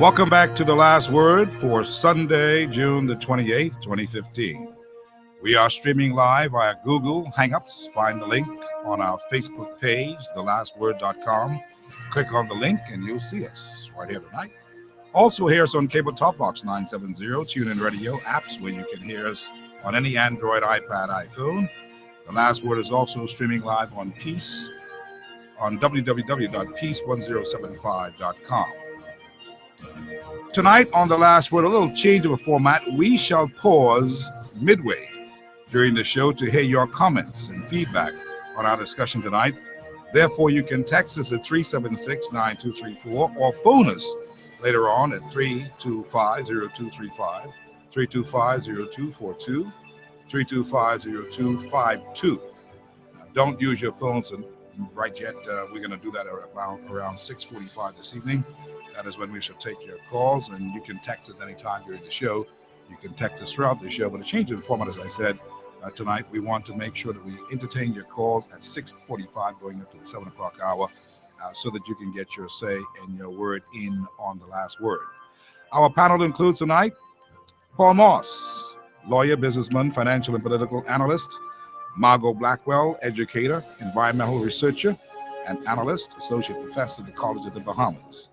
Welcome back to The Last Word for Sunday, June the 28th, 2015. We are streaming live via Google Hangouts. Find the link on our Facebook page, thelastword.com. Click on the link and you'll see us right here tonight. Also hear us on Cable Top Box 970, TuneIn Radio apps where you can hear us on any Android, iPad, iPhone. The Last Word is also streaming live on Peace on www.peace1075.com. Tonight on The Last Word, a little change of a format. We shall pause midway during the show to hear your comments and feedback on our discussion tonight. Therefore, you can text us at 376-9234 or phone us later on at 325-0235, 325-0242, 325-0252. Don't use your phones right yet. We're going to do that around 6:45 this evening. That is when we shall take your calls, and you can text us anytime during the show. You can text us throughout the show, but a change in the format, as I said, tonight we want to make sure that we entertain your calls at 6:45 going up to the 7 o'clock hour so that you can get your say and your word in on The Last Word. Our panel includes tonight Paul Moss, lawyer, businessman, financial and political analyst; Margot Blackwell, educator, environmental researcher and analyst, associate professor at the College of the Bahamas.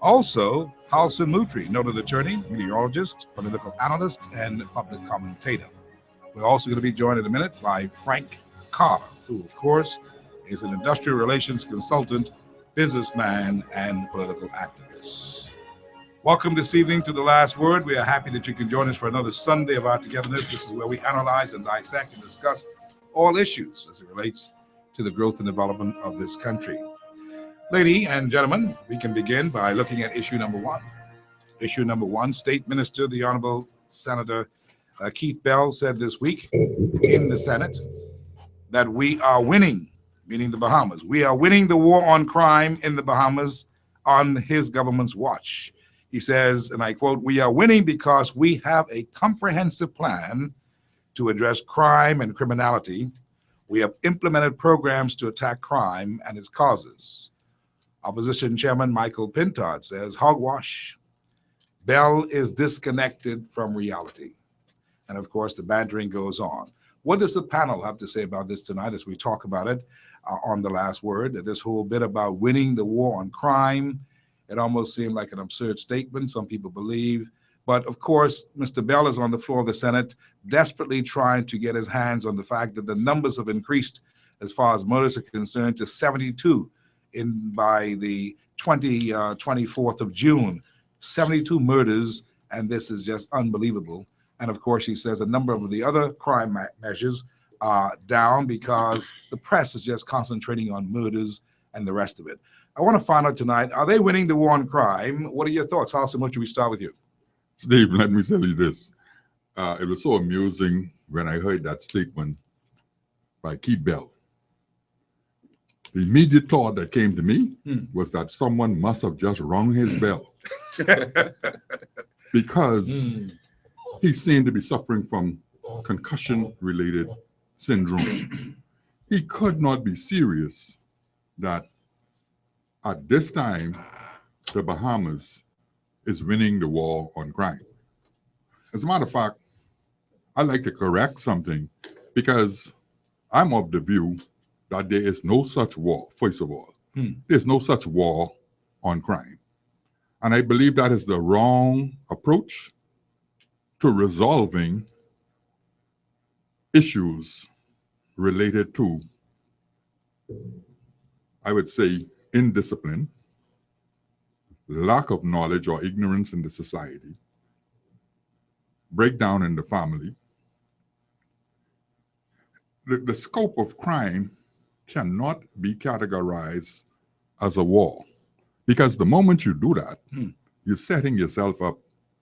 Also, Halson Mutri, noted attorney, meteorologist, political analyst, and public commentator. We're also going to be joined in a minute by Frank Carter, who, of course, is an industrial relations consultant, businessman, and political activist. Welcome this evening to The Last Word. We are happy that you can join us for another Sunday of our togetherness. This is where we analyze and dissect and discuss all issues as it relates to the growth and development of this country. Ladies and gentlemen, we can begin by looking at issue number one. Issue number one, State Minister, the Honorable Senator Keith Bell said this week in the Senate that we are winning, meaning the Bahamas. We are winning the war on crime in the Bahamas on his government's watch. He says, and I quote, "We are winning because we have a comprehensive plan to address crime and criminality. We have implemented programs to attack crime and its causes." Opposition Chairman Michael Pintard says, hogwash. Bell is disconnected from reality. And of course, the bantering goes on. What does the panel have to say about this tonight as we talk about it on The Last Word? This whole bit about winning the war on crime, it almost seemed like an absurd statement, some people believe. But of course, Mr. Bell is on the floor of the Senate, desperately trying to get his hands on the fact that the numbers have increased as far as murders are concerned to 72 by the 24th of June, 72 murders, and this is just unbelievable. And of course, he says a number of the other crime measures are down because the press is just concentrating on murders and the rest of it. I want to find out tonight, are they winning the war on crime? What are your thoughts? How much should we start with you? Steve, let me tell you this. It was so amusing when I heard that statement by Keith Bell. The immediate thought that came to me was that someone must have just rung his bell because he seemed to be suffering from concussion-related syndrome. He could not be serious that at this time, the Bahamas is winning the war on crime. As a matter of fact, I'd like to correct something because I'm of the view that there is no such war, first of all. There's no such war on crime. And I believe that is the wrong approach to resolving issues related to, I would say, indiscipline, lack of knowledge or ignorance in the society, breakdown in the family. The scope of crime cannot be categorized as a war, because the moment you do that, you're setting yourself up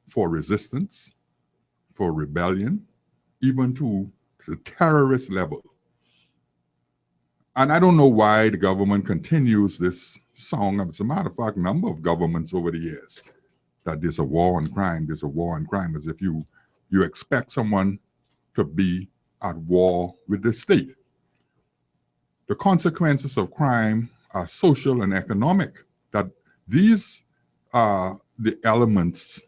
for resistance, for rebellion, even to the terrorist level. And I don't know why the government continues this song. As a matter of fact, a number of governments over the years, that there's a war on crime, there's a war on crime, as if you expect someone to be at war with the state. The consequences of crime are social and economic, that these the elements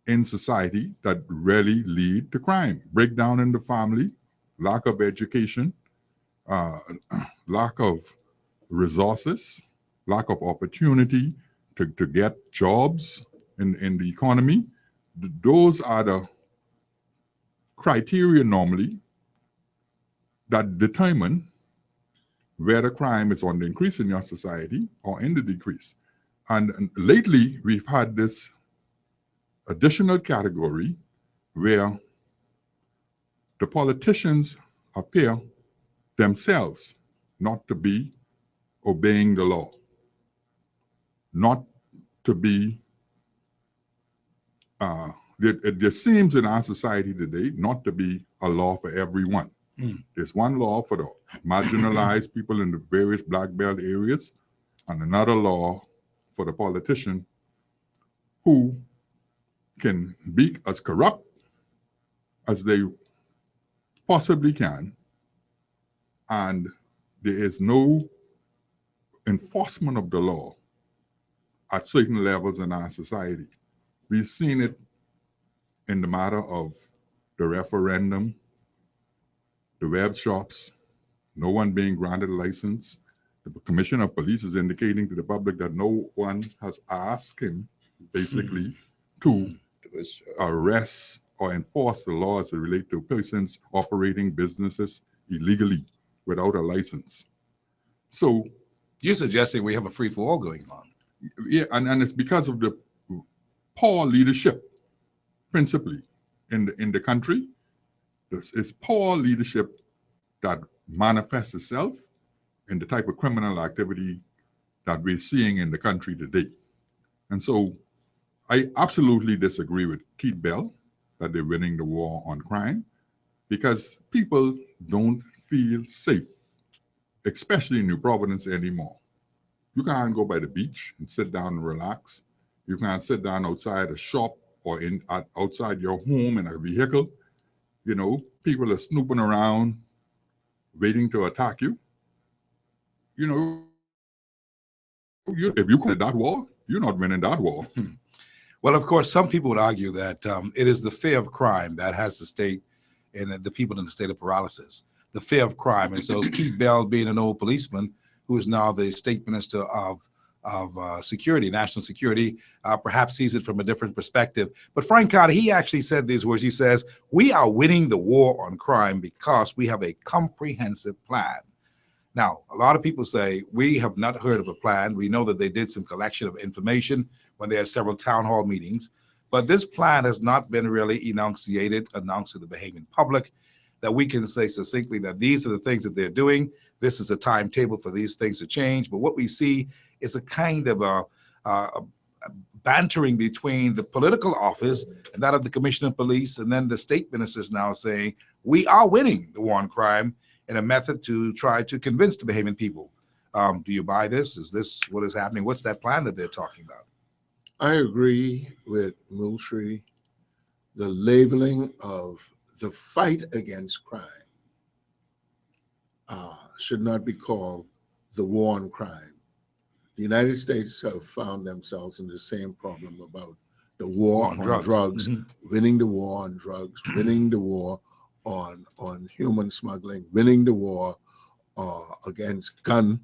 in society that really lead to crime. Breakdown in the family, lack of education, lack of resources, lack of opportunity to get jobs in the economy. Those are the criteria normally that determine whether crime is on the increase in your society or in the decrease. And lately, we've had this additional category where the politicians appear themselves not to be obeying the law, not to be, there seems in our society today not to be a law for everyone. There's one law for the marginalized people in the various black belt areas and another law for the politician who can be as corrupt as they possibly can, and there is no enforcement of the law at certain levels in our society. We've seen it in the matter of the referendum, the web shops, no one being granted a license. The Commissioner of Police is indicating to the public that no one has asked him, basically, to arrest or enforce the laws that relate to persons operating businesses illegally without a license. So you're suggesting we have a free-for-all going on. Yeah, and it's because of the poor leadership, principally, in the country. It's poor leadership that manifests itself in the type of criminal activity that we're seeing in the country today. And so I absolutely disagree with Keith Bell that they're winning the war on crime, because people don't feel safe, especially in New Providence anymore. You can't go by the beach and sit down and relax. You can't sit down outside a shop or outside your home in a vehicle. You know, people are snooping around, waiting to attack you. You know, if you win that war, you're not winning that war. Well, of course, some people would argue that it is the fear of crime that has the state and the people in the state of paralysis. The fear of crime. And so Keith Bell, being an old policeman, who is now the state minister of security, national security, perhaps sees it from a different perspective. But Frank Carter, he actually said these words. He says, we are winning the war on crime because we have a comprehensive plan. Now, a lot of people say, we have not heard of a plan. We know that they did some collection of information when they had several town hall meetings, but this plan has not been really announced to the Bahamian public, that we can say succinctly that these are the things that they're doing. This is a timetable for these things to change. But what we see is a kind of a bantering between the political office and that of the Commissioner of Police, and then the state ministers now saying, we are winning the war on crime in a method to try to convince the Bahamian people. Do you buy this? Is this what is happening? What's that plan that they're talking about? I agree with Moultrie. The labeling of the fight against crime should not be called the war on crime. The United States have found themselves in the same problem about the war on drugs, winning the war on drugs, winning the war on human smuggling, winning the war against gun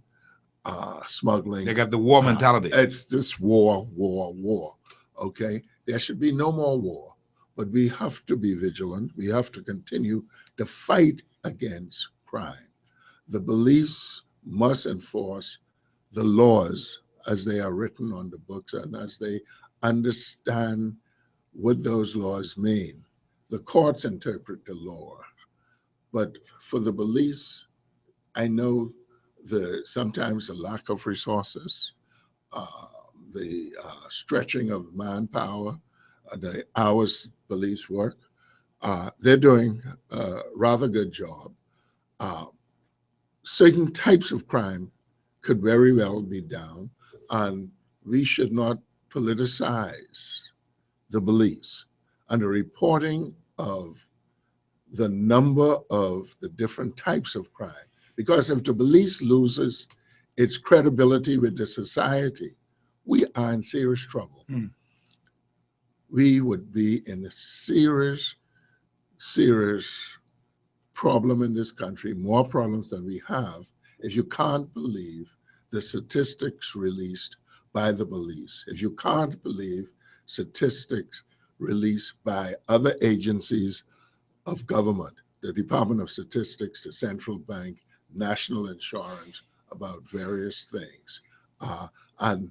smuggling. They got the war mentality. It's this war. Okay, there should be no more war, but we have to be vigilant. We have to continue to fight against crime. The police must enforce the laws as they are written on the books and as they understand what those laws mean. The courts interpret the law, but for the police, I know sometimes the lack of resources, the stretching of manpower, the hours police work, they're doing a rather good job. Certain types of crime could very well be down, and we should not politicize the police. And the reporting of the number of the different types of crime, because if the police loses its credibility with the society, we are in serious trouble. we would be in a serious problem in this country, more problems than we have, if you can't believe the statistics released by the police, if you can't believe statistics released by other agencies of government, the Department of Statistics, the Central Bank, National Insurance, about various things. And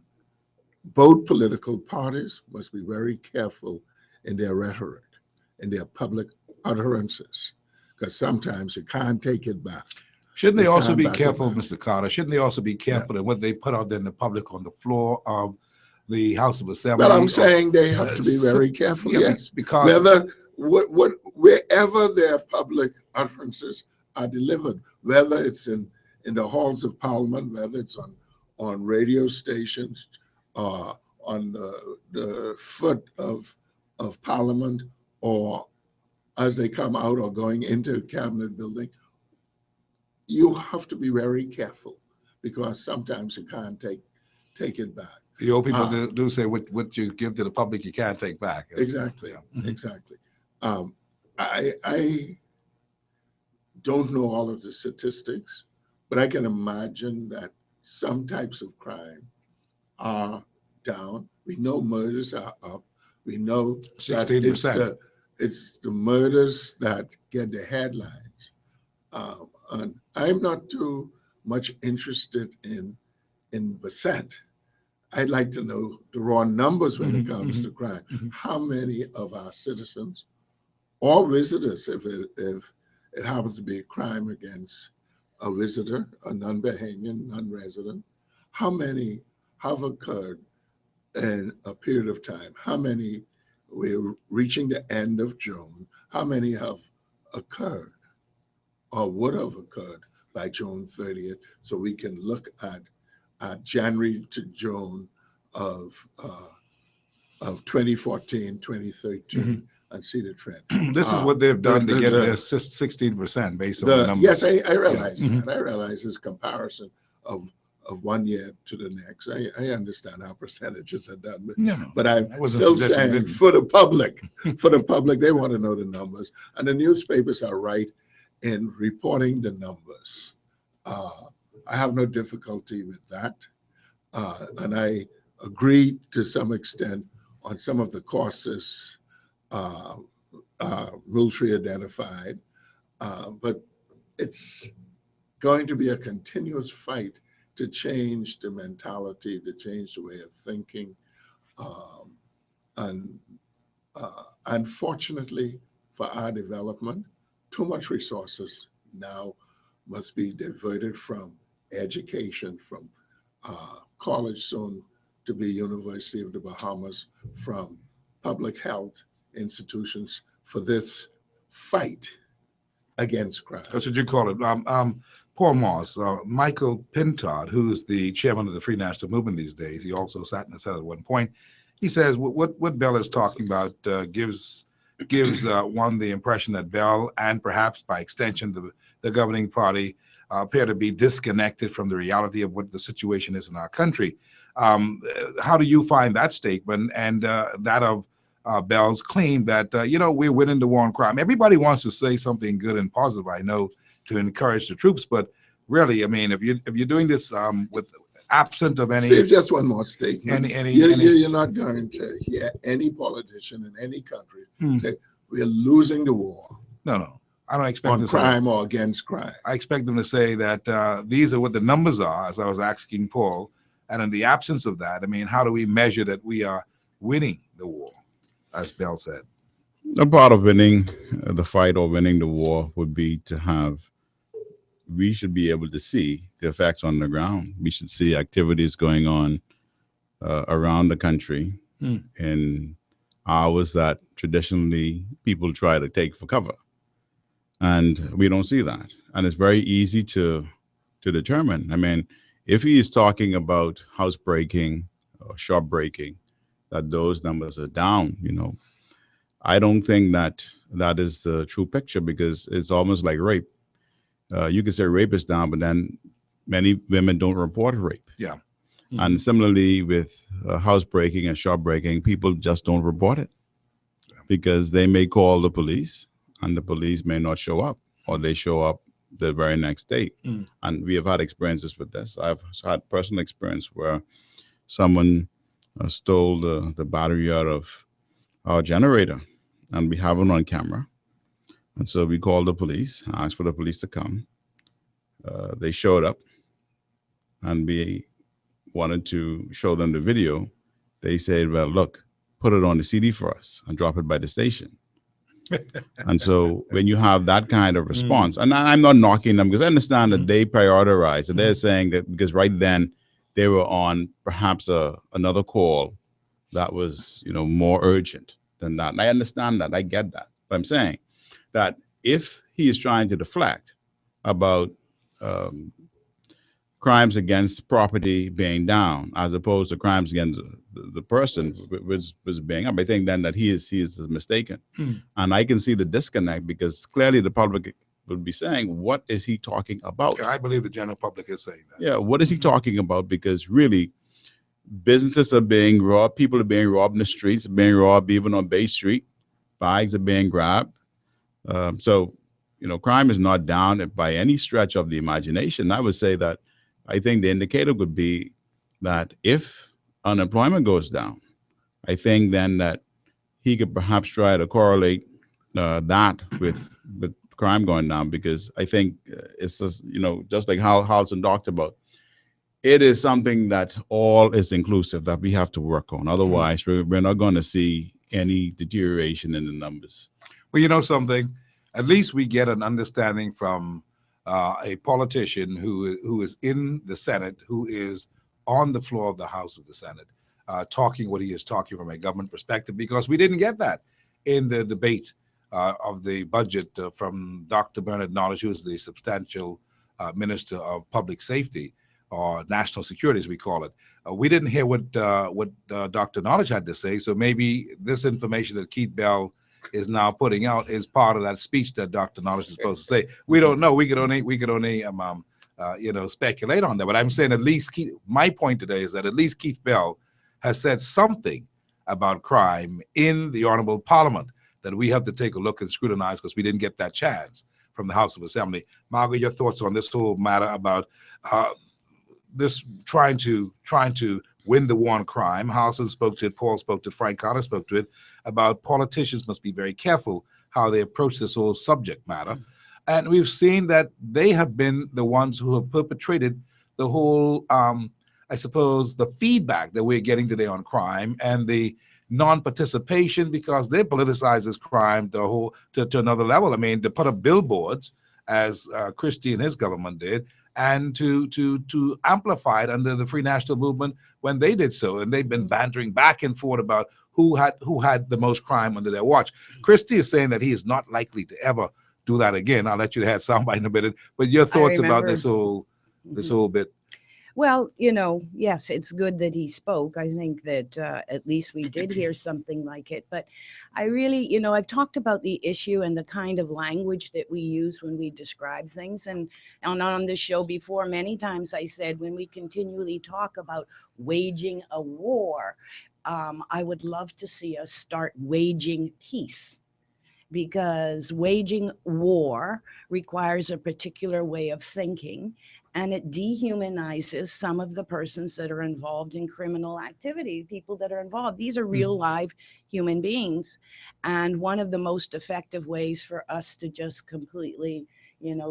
both political parties must be very careful in their rhetoric, in their public utterances, because sometimes you can't take it back. Shouldn't they You also can't be back it careful, back. Mr. Carter? Shouldn't they also be careful in what they put out there in the public on the floor of the House of Assembly? Well, I'm saying they have to be very careful, yes. Because Wherever their public utterances are delivered, whether it's in the halls of Parliament, whether it's on radio stations, on the foot of Parliament, or as they come out or going into the Cabinet building, you have to be very careful, because sometimes you can't take it back. the old people do say what you give to the public you can't take back. Exactly, exactly. I don't know all of the statistics, but I can imagine that some types of crime are down. We know murders are up. We know that 16%. it's the murders that get the headlines. And I'm not too much interested in percent. I'd like to know the raw numbers when it comes to crime. How many of our citizens or visitors, if it happens to be a crime against a visitor, a non-Bahamian, non-resident, how many have occurred in a period of time? How many, we're reaching the end of June, how many have occurred or would have occurred by June 30th, so we can look at January to June of 2014, 2013, and see the trend. This is what they've done to get their 16% based on the numbers. Yes, I realize that. I realize this comparison of 1 year to the next. I understand how percentages are done, but I'm still saying for the public, they want to know the numbers, and the newspapers are right in reporting the numbers. I have no difficulty with that, and I agree to some extent on some of the causes Moultrie identified, but it's going to be a continuous fight to change the mentality, to change the way of thinking. And unfortunately for our development, too much resources now must be diverted from education, from college, soon to be University of the Bahamas, from public health institutions for this fight against crime. That's what you call it. Paul Moss, Michael Pintard, who is the chairman of the Free National Movement these days, he also sat in the Senate at one point. He says what Bell is talking about gives one the impression that Bell, and perhaps by extension the governing party, appear to be disconnected from the reality of what the situation is in our country. How do you find that statement and that of Bell's claim that we're winning the war on crime? Everybody wants to say something good and positive, I know, to encourage the troops, but really, I mean, if you're doing this with absent of any, Steve, just one more statement. You're not going to hear any politician in any country say we're losing the war. No, I don't expect on crime or against crime. I expect them to say that these are what the numbers are, as I was asking Paul, and in the absence of that, I mean, how do we measure that we are winning the war, as Bell said? A part of winning the fight or winning the war would be to we should be able to see the effects on the ground. We should see activities going on around the country in hours that traditionally people try to take for cover. And we don't see that. And it's very easy to determine. I mean, if he is talking about housebreaking or shop breaking, that those numbers are down, I don't think that is the true picture, because it's almost like rape. You can say rape is down, but then many women don't report rape. Yeah. And similarly with housebreaking and shop breaking, people just don't report it. because they may call the police and the police may not show up, or they show up the very next day. And we have had experiences with this. I've had personal experience where someone stole the battery out of our generator, and we have it on camera. And so we called the police, asked for the police to come. They showed up, and we wanted to show them the video. They said, well, look, put it on the CD for us and drop it by the station. And so when you have that kind of response, and I'm not knocking them because I understand that they prioritize, and they're saying that because right then they were on perhaps another call that was, more urgent than that. And I understand that. I get that. But I'm saying that if he is trying to deflect about crimes against property being down as opposed to crimes against the person was being up, I think then that he is mistaken. And I can see the disconnect because clearly the public would be saying, what is he talking about? Yeah, I believe the general public is saying that. Yeah, what is he talking about? Because really, businesses are being robbed, people are being robbed in the streets, being robbed even on Bay Street, bags are being grabbed. So, crime is not down by any stretch of the imagination. I would say that I think the indicator would be that if unemployment goes down, I think then that he could perhaps try to correlate that with crime going down, because I think it's just, just like how Halson talked about, it is something that all is inclusive that we have to work on. Otherwise, we're not going to see any deterioration in the numbers. Well, you know something, at least we get an understanding from a politician who is in the Senate, who is on the floor of the House of the Senate, talking what he is talking from a government perspective, because we didn't get that in the debate of the budget from Dr. Bernard Knowledge, who is the substantial Minister of Public Safety or National Security, as we call it. We didn't hear what Dr. Knowledge had to say, so maybe this information that Keith Bell is now putting out is part of that speech that Dr. Knowledge is supposed to say. We don't know. We could only speculate on that. But I'm saying at least my point today is that at least Keith Bell has said something about crime in the Honorable Parliament that we have to take a look and scrutinize, because we didn't get that chance from the House of Assembly. Margaret, your thoughts on this whole matter about this trying to win the war on crime? Halson spoke to it, Paul spoke to it, Frank Carter spoke to it, about politicians must be very careful how they approach this whole subject matter. And we've seen that they have been the ones who have perpetrated the whole, I suppose, the feedback that we're getting today on crime and the non-participation, because they politicize this crime to another level. I mean, to put up billboards, as Christie and his government did, and to amplify it under the Free National Movement when they did so. And they've been bantering back and forth about who had the most crime under their watch. Christie is saying that he is not likely to ever do that again. I'll let you have somebody in a minute, but your thoughts about this whole bit. Well, yes, it's good that he spoke. I think that at least we did hear something like it. But I really, I've talked about the issue and the kind of language that we use when we describe things. And on this show before, many times I said, when we continually talk about waging a war, I would love to see us start waging peace. Because waging war requires a particular way of thinking, and it dehumanizes some of the persons that are involved in criminal activity, people that are involved. These are real live human beings. And one of the most effective ways for us to just completely,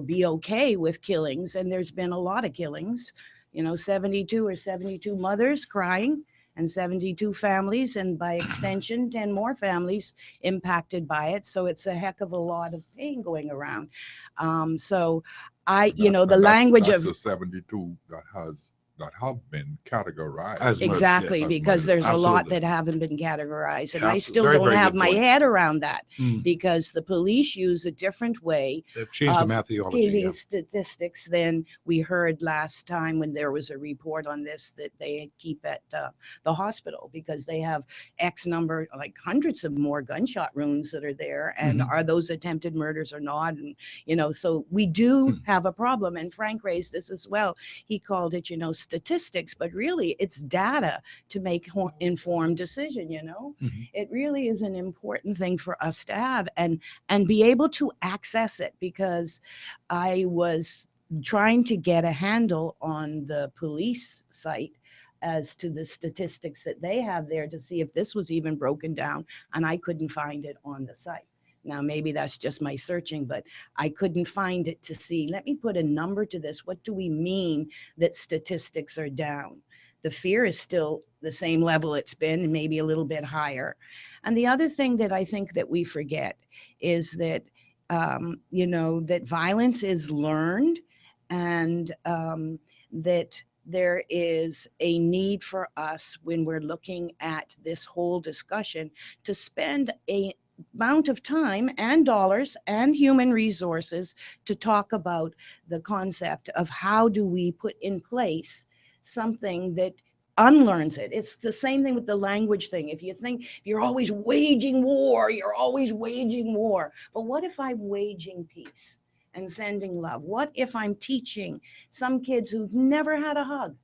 be okay with killings, and there's been a lot of killings, 72 mothers crying, and 72 families, and by extension, 10 more families impacted by it. So it's a heck of a lot of pain going around. The language that's of the 72 that have been categorized. exactly, yes, because there's a lot absolutely. that haven't been categorized, and Yeah, I still very, don't very have good my point. head around that, because the police use a different way They've changed the of methodology. giving Yeah. statistics than we heard last time when there was a report on this that they keep at the hospital, because they have X number, like hundreds of more gunshot wounds that are there, and are those attempted murders or not? And so we do have a problem, and Frank raised this as well. He called it, statistics, but really it's data to make informed decision, you know? Mhm. It really is an important thing for us to have and be able to access it, because I was trying to get a handle on the police site as to the statistics that they have there to see if this was even broken down, and I couldn't find it on the site. Now, maybe that's just my searching, but I couldn't find it to see. Let me put a number to this. What do we mean that statistics are down? The fear is still the same level it's been, and maybe a little bit higher. And the other thing that I think that we forget is that, you know, that violence is learned, and that there is a need for us, when we're looking at this whole discussion, to spend a amount of time and dollars and human resources to talk about the concept of how do we put in place something that unlearns it. It's the same thing with the language thing. If you think you're always waging war, you're always waging war. But what if I'm waging peace and sending love? What if I'm teaching some kids who've never had a hug?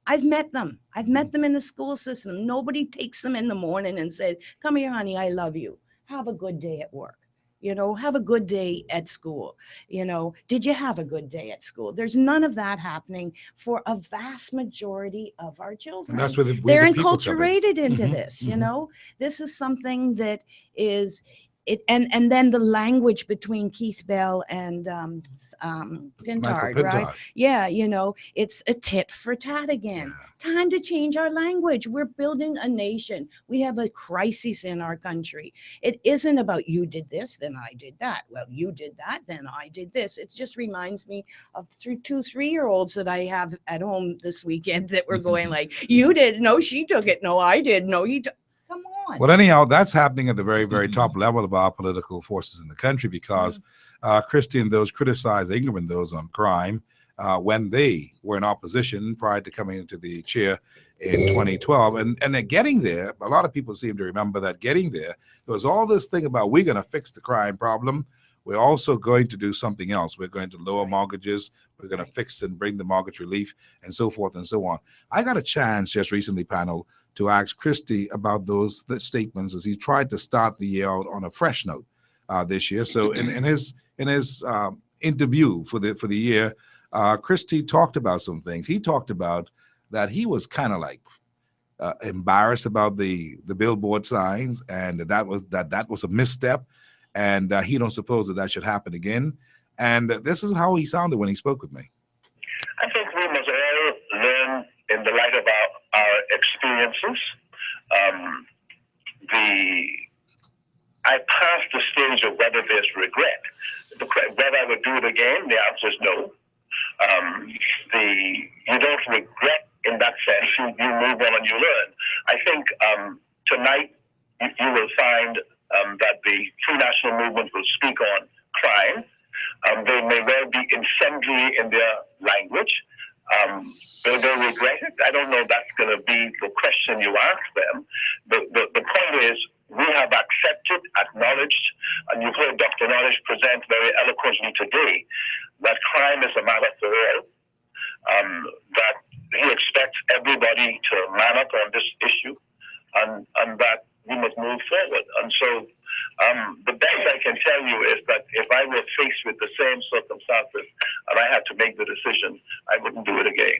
I've met them. I've met them in the school system. Nobody takes them in the morning and said, "Come here, honey, I love you. Have a good day at work. You know, have a good day at school. You know, did you have a good day at school?" There's none of that happening for a vast majority of our children. And that's where They're the people come in. enculturated into Mhm, this, you mhm. know. This is something that is it, and then the language between Keith Bell and Michael Pintard, right? Pintard. Yeah, you know, it's a tit for tat again. Time to change our language. We're building a nation. We have a crisis in our country. It isn't about you did this, then I did that. Well, you did that, then I did this. It just reminds me of 3-year-olds that I have at home this weekend that were going like, "You did, no, she took it, no, I did, no, he took." Come on. Well, anyhow, that's happening at the very, very top level of our political forces in the country, because Christie and those criticize Ingram and those on crime when they were in opposition prior to coming into the chair in 2012. And they're getting there. A lot of people seem to remember that getting there was all this thing about we're going to fix the crime problem. We're also going to do something else. We're going to lower mortgages. We're going to fix and bring the mortgage relief and so forth and so on. I got a chance just recently, panel, to ask Christie about those statements as he tried to start the year out on a fresh note this year. So in his interview for the year, Christie talked about some things. He talked about that he was kind of like embarrassed about the billboard signs, and that was a misstep, and he don't suppose that should happen again. And this is how he sounded when he spoke with me. I think we must all learn in the light of our experiences. I passed the stage of whether there's regret. Whether I would do it again, the answer is no. You don't regret in that sense. You move on and you learn. I think tonight you will find that the Free National Movement will speak on crime. They may well be incendiary in their language. Will they regret it? I don't know if that's going to be the question you ask them. The point is, we have accepted, acknowledged, and you've heard Dr. Norris present very eloquently today, that crime is a matter for all, that he expects everybody to man up on this issue, and that we must move forward. And so the best I can tell you is that if I were faced with the same circumstances and I had to make the decision, I wouldn't do it again.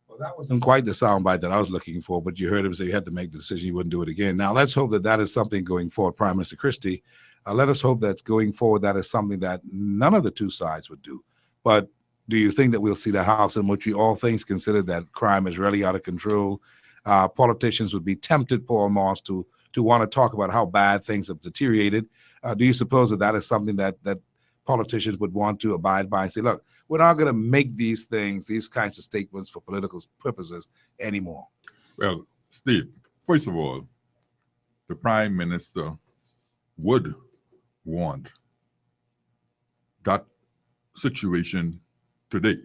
Well, that wasn't quite the soundbite that I was looking for, but you heard him say you had to make the decision, you wouldn't do it again. Now, let's hope that is something going forward, Prime Minister Christie. Let us hope that going forward, that is something that none of the two sides would do. But do you think that we'll see that house in which all things considered that crime is really out of control? Politicians would be tempted, Paul Moss, to want to talk about how bad things have deteriorated. Do you suppose that is something that politicians would want to abide by and say, look, we're not going to make these kinds of statements for political purposes anymore? Well, Steve, first of all, the Prime Minister would want that situation today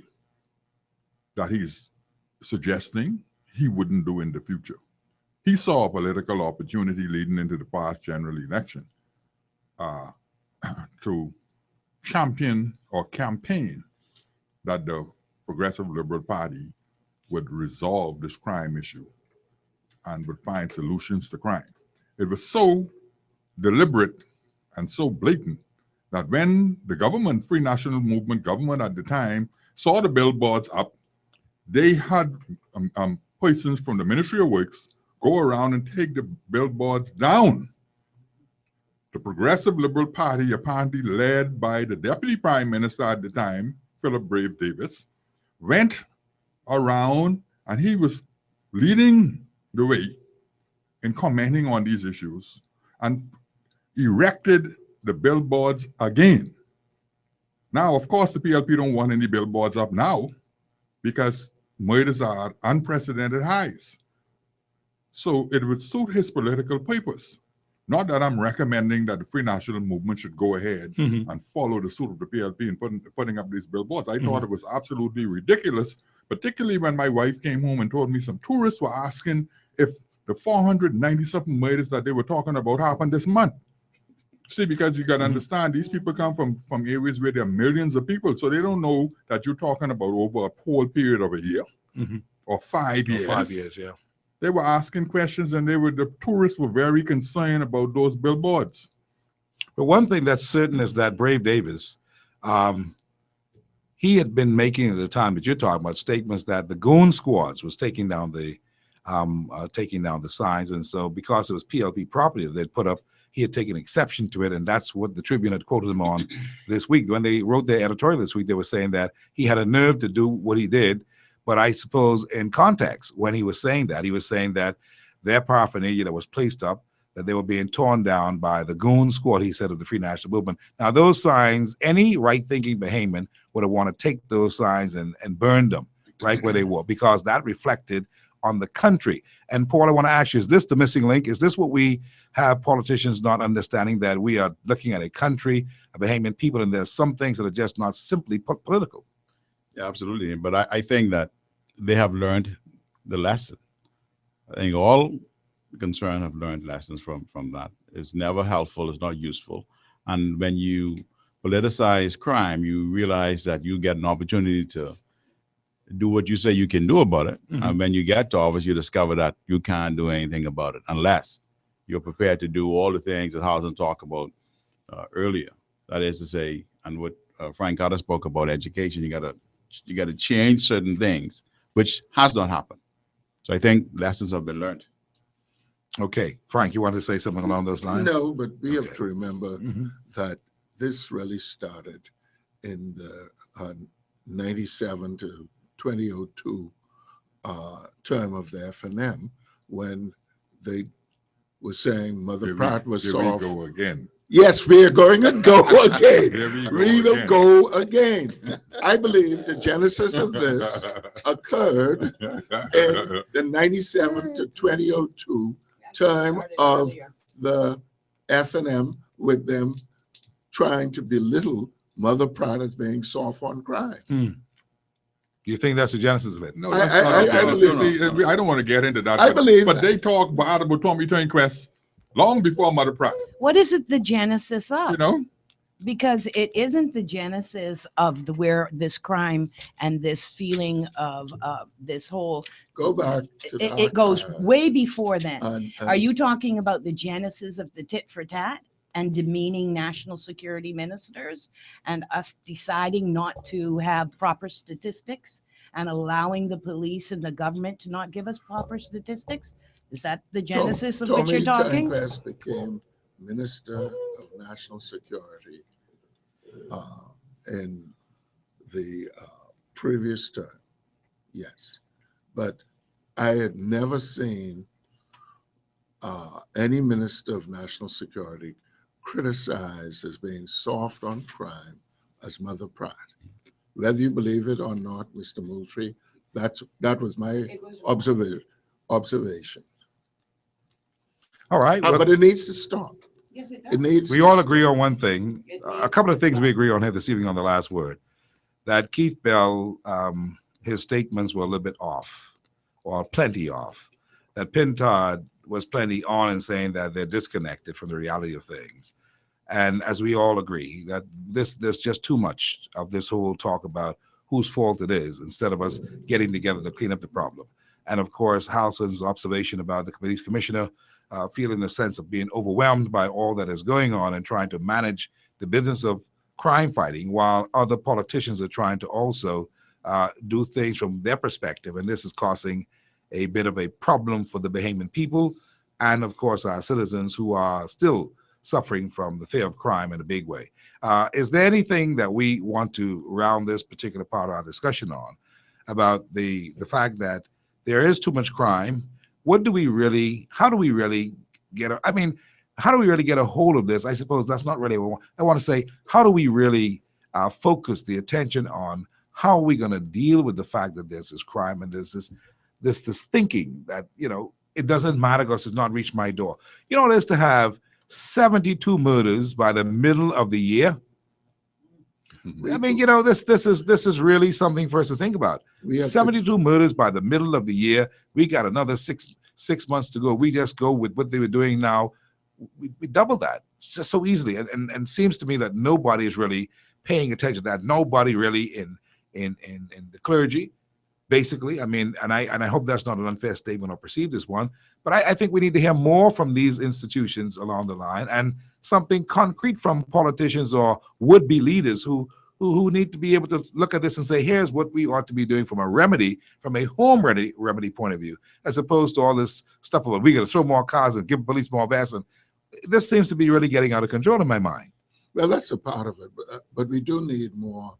that he's suggesting he wouldn't do in the future. He saw a political opportunity leading into the past general election to champion or campaign that the Progressive Liberal Party would resolve this crime issue and would find solutions to crime. It was so deliberate and so blatant that when the government, Free National Movement government at the time, saw the billboards up, they had persons from the Ministry of Works go around and take the billboards down. The Progressive Liberal Party, apparently led by the Deputy Prime Minister at the time, Philip Brave Davis, went around and he was leading the way in commenting on these issues and erected the billboards again. Now, of course, the PLP don't want any billboards up now because murders are at unprecedented highs. So it would suit his political purpose. Not that I'm recommending that the Free National Movement should go ahead and follow the suit of the PLP and putting up these billboards. I thought it was absolutely ridiculous, particularly when my wife came home and told me some tourists were asking if the 490-something murders that they were talking about happened this month. See, because you got to understand, these people come from areas where there are millions of people, so they don't know that you're talking about over a whole period of a year or 5 years. 5 years, yeah. They were asking questions, and the tourists were very concerned about those billboards. But one thing that's certain is that Brave Davis, he had been making at the time that you're talking about statements that the goon squads was taking down the signs, and so because it was PLP property that they'd put up, he had taken exception to it, and that's what the Tribune had quoted him on this week. When they wrote their editorial this week, they were saying that he had a nerve to do what he did. But I suppose in context, when he was saying that their paraphernalia that was placed up, that they were being torn down by the goon squad, he said, of the Free National Movement. Now, those signs, any right-thinking Bahamian would have wanted to take those signs and burn them right where they were, because that reflected on the country. And Paul, I want to ask you, is this the missing link? Is this what we have politicians not understanding, that we are looking at a country, a Bahamian people, and there's some things that are just not simply political? Yeah, absolutely. But I think that they have learned the lesson. I think all concerned have learned lessons from that. It's never helpful. It's not useful. And when you politicize crime, you realize that you get an opportunity to do what you say you can do about it. And when you get to office, you discover that you can't do anything about it unless you're prepared to do all the things that Housen talked about earlier. That is to say, and what Frank Carter spoke about education, you got to change certain things, which has not happened. So I think lessons have been learned. Okay, Frank, you wanted to say something along those lines? No, but we have to remember that this really started in the 97 to 2002 term of the FNM, when they were saying Mother Pratt was soft. Here we go again. Yes, we are going to go again. Here We will go again. I believe the genesis of this occurred in the 97 to 2002 term of the FNM, with them trying to belittle Mother Pratt as being soft on crime. You think that's the genesis of it? No, I- that's I- not I okay. believe- See, I don't want to get into that. I believe but that. they talk about Tommy to inquest long before Mother Pratt. What is it the genesis of? You know, Because it isn't the genesis of where this crime and this feeling of this whole, Go back to the it goes archive way before then. and- Are you talking about the genesis of the tit for tat and demeaning national security ministers and us deciding not to have proper statistics and allowing the police and the government to not give us proper statistics? Is that the genesis of what you're talking? Tommy Turnquest became Minister of National Security in the previous term, yes. But I had never seen any Minister of National Security criticized as being soft on crime as Mother Pratt. Whether you believe it or not, Mr. Moultrie, that was my observation. All right. well, But it needs to stop. Yes, it It needs. we to all stop. agree on one thing. A couple of things we agree on here this evening on the last word. That Keith Bell, his statements were a little bit off, or plenty off. That Pintard was plenty on in saying that they're disconnected from the reality of things. And as we all agree, that there's just too much of this whole talk about whose fault it is instead of us getting together to clean up the problem. And of course, Halson's observation about the committee's commissioner feeling a sense of being overwhelmed by all that is going on and trying to manage the business of crime fighting while other politicians are trying to also do things from their perspective. And this is causing a bit of a problem for the Bahamian people and, of course, our citizens who are still suffering from the fear of crime in a big way. Is there anything that we want to round this particular part of our discussion on about the fact that there is too much crime? How do we really get a hold of this? I suppose that's not really what I want to say. How do we really focus the attention on how are we going to deal with the fact that there's this crime and there's this thinking that, it doesn't matter because it's not reached my door. You know, it is to have 72 murders by the middle of the year. I mean, this is really something for us to think about. 72 murders by the middle of the year. We got another six months to go. We just go with what they were doing now. We double that just so easily. And seems to me that nobody is really paying attention to that. Nobody really in the clergy, basically. I mean, and I hope that's not an unfair statement or perceived as one, but I think we need to hear more from these institutions along the line and something concrete from politicians or would-be leaders who need to be able to look at this and say, here's what we ought to be doing from a home remedy point of view, as opposed to all this stuff about we're going to throw more cars and give police more vests. And this seems to be really getting out of control in my mind. Well, that's a part of it, but we do need more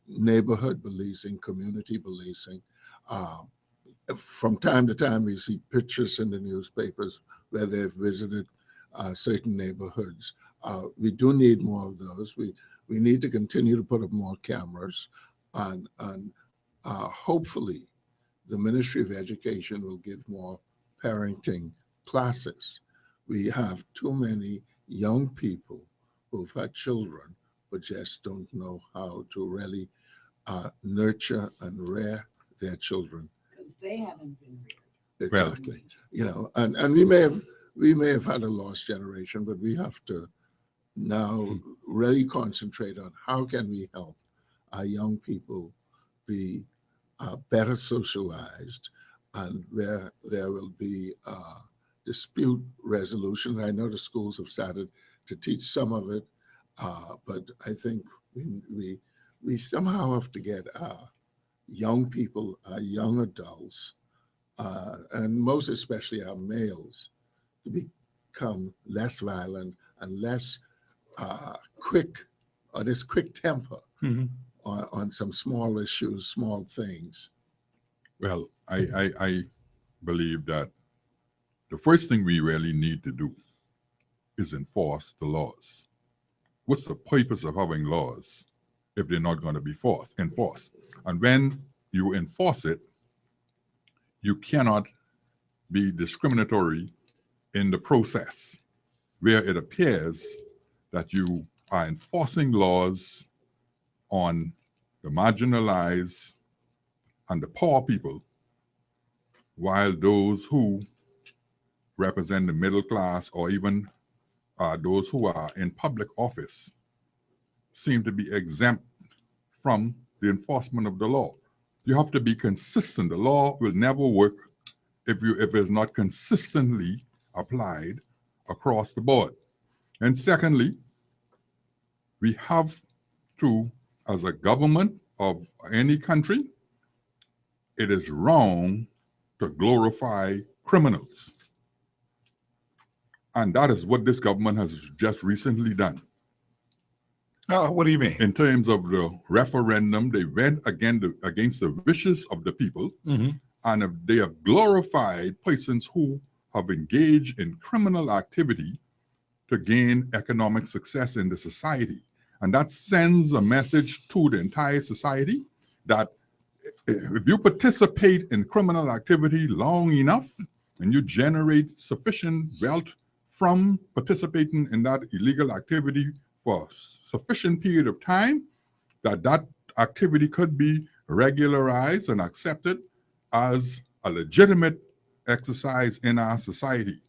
neighborhood policing, community policing. From time to time, we see pictures in the newspapers where they've visited certain neighborhoods. We do need more of those. We need to continue to put up more cameras, and hopefully the Ministry of Education will give more parenting classes. We have too many young people who've had children but just don't know how to really nurture and rear their children. Because they haven't been reared. Exactly. And we may have had a lost generation, but we have to now really concentrate on how can we help our young people be better socialized, and where there will be dispute resolution. I know the schools have started to teach some of it, but I think we somehow have to get our young people, our young adults, and most especially our males, to become less violent and less quick temper on some small issues, small things. Well, I believe that the first thing we really need to do is enforce the laws. What's the purpose of having laws if they're not going to be enforced? And when you enforce it, you cannot be discriminatory in the process, where it appears that you are enforcing laws on the marginalized and the poor people, while those who represent the middle class or even those who are in public office seem to be exempt from the enforcement of the law. You have to be consistent. The law will never work if it's not consistently applied across the board. And secondly, we have to, as a government of any country, it is wrong to glorify criminals. And that is what this government has just recently done. Oh, what do you mean? In terms of the referendum, they went against the wishes of the people, and they have glorified persons who have engaged in criminal activity to gain economic success in the society. And that sends a message to the entire society that if you participate in criminal activity long enough and you generate sufficient wealth from participating in that illegal activity for a sufficient period of time, that activity could be regularized and accepted as a legitimate exercise in our society.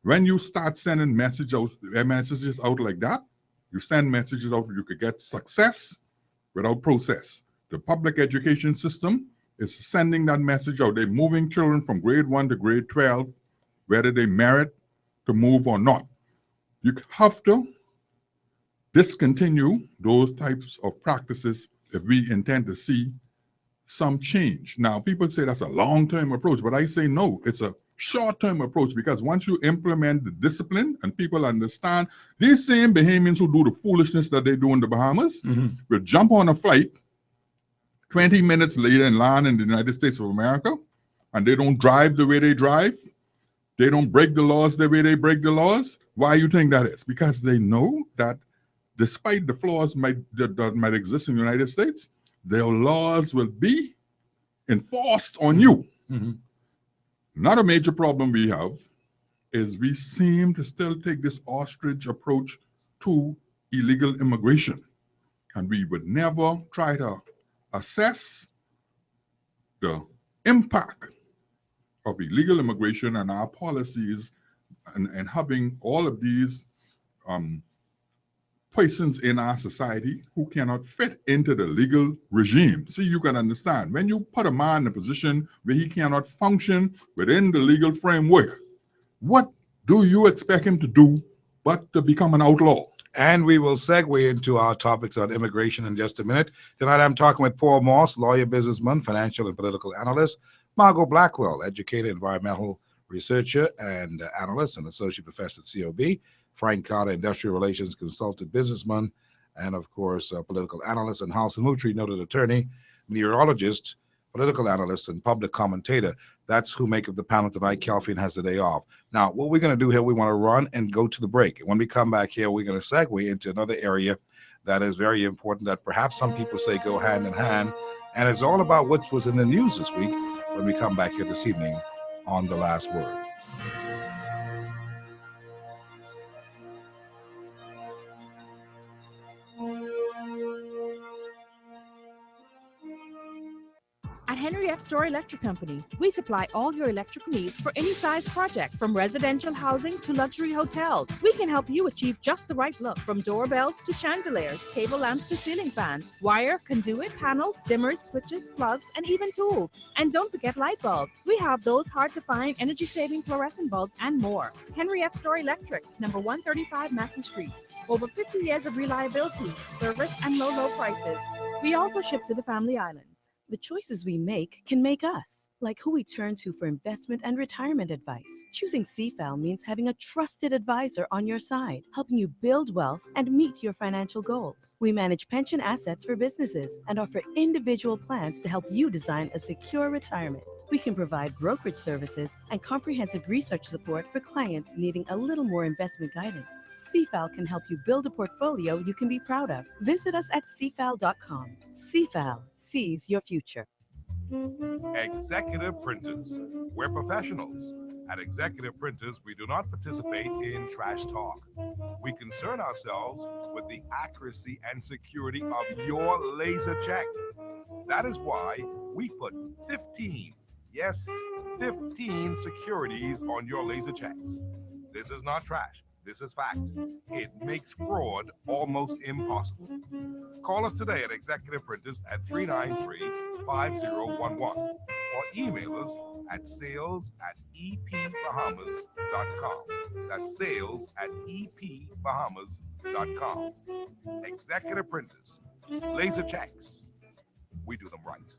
When you start sending messages out like that, you send messages out, you could get success without process. The public education system is sending that message out. They're moving children from grade 1 to grade 12, whether they merit to move or not. You have to discontinue those types of practices if we intend to see some change. Now, people say that's a long-term approach, but I say no, it's a short-term approach, because once you implement the discipline and people understand, these same Bahamians who do the foolishness that they do in the Bahamas will jump on a flight 20 minutes later and land in the United States of America, and they don't drive the way they drive. They don't break the laws the way they break the laws. Why you think that is? Because they know that despite the flaws that might exist in the United States, their laws will be enforced on you. Another major problem we have is we seem to still take this ostrich approach to illegal immigration. And we would never try to assess the impact of illegal immigration and our policies and having all of these persons in our society who cannot fit into the legal regime. See, you can understand, when you put a man in a position where he cannot function within the legal framework, what do you expect him to do but to become an outlaw? And we will segue into our topics on immigration in just a minute. Tonight, I'm talking with Paul Moss, lawyer, businessman, financial and political analyst, Margot Blackwell, educator, environmental researcher and analyst and associate professor at COB, Frank Carter, industrial relations consultant, businessman, and of course, political analyst, and Halson Mutri, noted attorney, meteorologist, political analyst, and public commentator. That's who make up the panel tonight. Kelfian has the day off. Now, what we're going to do here, we want to run and go to the break. And when we come back here, we're going to segue into another area that is very important, that perhaps some people say go hand in hand. And it's all about what was in the news this week when we come back here this evening on The Last Word. At Henry F. Storr Electric Company, we supply all your electrical needs for any size project, from residential housing to luxury hotels. We can help you achieve just the right look, from doorbells to chandeliers, table lamps to ceiling fans, wire, conduit, panels, dimmers, switches, plugs, and even tools. And don't forget light bulbs. We have those hard-to-find, energy-saving fluorescent bulbs and more. Henry F. Storr Electric, number 135 Matthew Street. Over 50 years of reliability, service, and low prices. We also ship to the Family Islands. The choices we make can make us, like who we turn to for investment and retirement advice. Choosing CFAL means having a trusted advisor on your side, helping you build wealth and meet your financial goals. We manage pension assets for businesses and offer individual plans to help you design a secure retirement. We can provide brokerage services and comprehensive research support for clients needing a little more investment guidance. CFAL can help you build a portfolio you can be proud of. Visit us at cfal.com. CFAL sees your future. Executive Printers. We're professionals. At Executive Printers, we do not participate in trash talk. We concern ourselves with the accuracy and security of your laser check. That is why we put 15 securities on your laser checks. This is not trash. This is fact. It makes fraud almost impossible. Call us today at Executive Printers at 393-5011 or email us at sales@epbahamas.com. That's sales@epbahamas.com. Executive Printers. Laser checks. We do them right.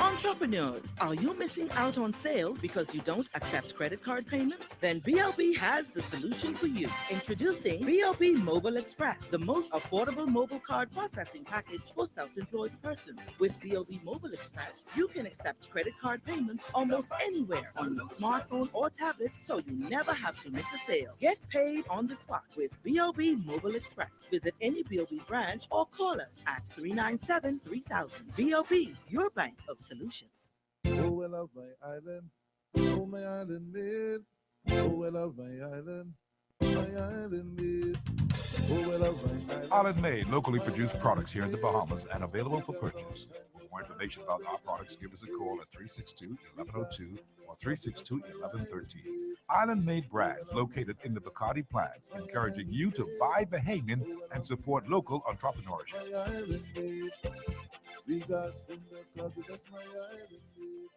Entrepreneurs, are you missing out on sales because you don't accept credit card payments? Then BLB has the solution for you. Introducing BLB Mobile Express, the most affordable mobile card processing package for self-employed persons. With BLB Mobile Express, you can accept credit card payments almost anywhere on your smartphone or tablet, so you never have to miss a sale. Get paid on the spot with BLB Mobile Express. Visit any BLB branch or call us at 397-3000. BLB, your bank of solutions. Oh, well, love my island. Oh, my island made. Oh, well, love my island. My island made. Oh, well, love my island. Island made, locally produced products here in the Bahamas and available for purchase. For more information about our products, give us a call at 362-1102 or 362-1113. Island Made Brands, located in the Bacardi Plans, encouraging you to buy Bahamian and support local entrepreneurship. My island made. We got in the club, that's my island made.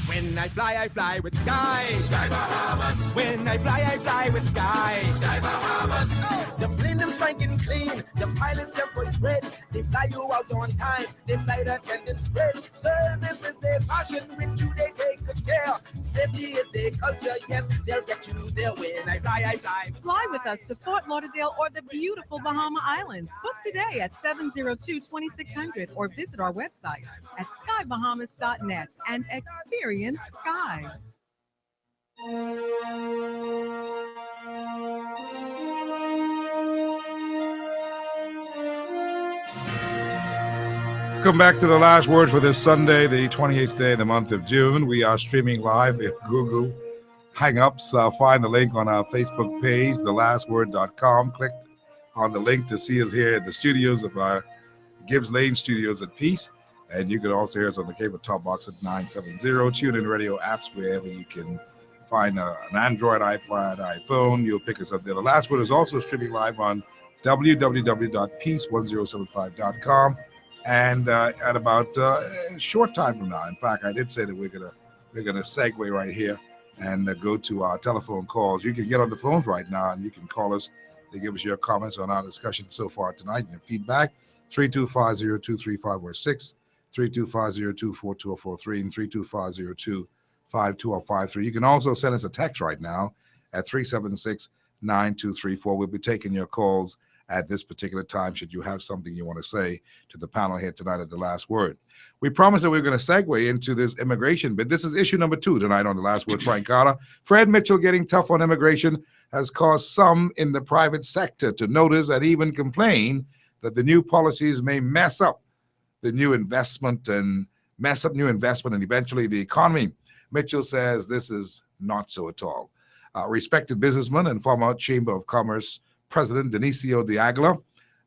When I fly with Sky. Sky Bahamas. When I fly with Sky. Sky Bahamas. Oh, the plane them spanking clean. The pilots them voice red. They fly you out on time. They fly the attendants red. Service is their passion. With you they take good care. Safety is their culture. Yes, they'll get you there. When I fly. Fly with us to Fort Lauderdale or the beautiful Bahama Islands. Book today at 702-2600 or visit our website at skybahamas.net and experience Sky. Welcome back to The Last Word for this Sunday, the 28th day of the month of June. We are streaming live at Google Hangouts. Find the link on our Facebook page, thelastword.com. Click on the link to see us here at the studios of our Gibbs Lane Studios at Peace. And you can also hear us on the cable top box at 970. Tune in radio apps wherever you can find an Android, iPad, iPhone. You'll pick us up there. The Last Word is also streaming live on www.peace1075.com. And at about a short time from now, in fact, I did say that we're gonna segue right here and go to our telephone calls. You can get on the phones right now and you can call us to give us your comments on our discussion so far tonight and your feedback. 325-023546, 325-024243, and 325-025253. You can also send us a text right now at 376-9234. We'll be taking your calls at this particular time should you have something you want to say to the panel here tonight at The Last Word. We promised that we were going to segue into this immigration bit. This is issue number 2 tonight on The Last Word. Frank Carter. Fred Mitchell getting tough on immigration has caused some in the private sector to notice and even complain that the new policies may mess up the new investment and eventually the economy. Mitchell says this is not so at all. Respected businessman and former Chamber of Commerce President Dionisio de Aguilar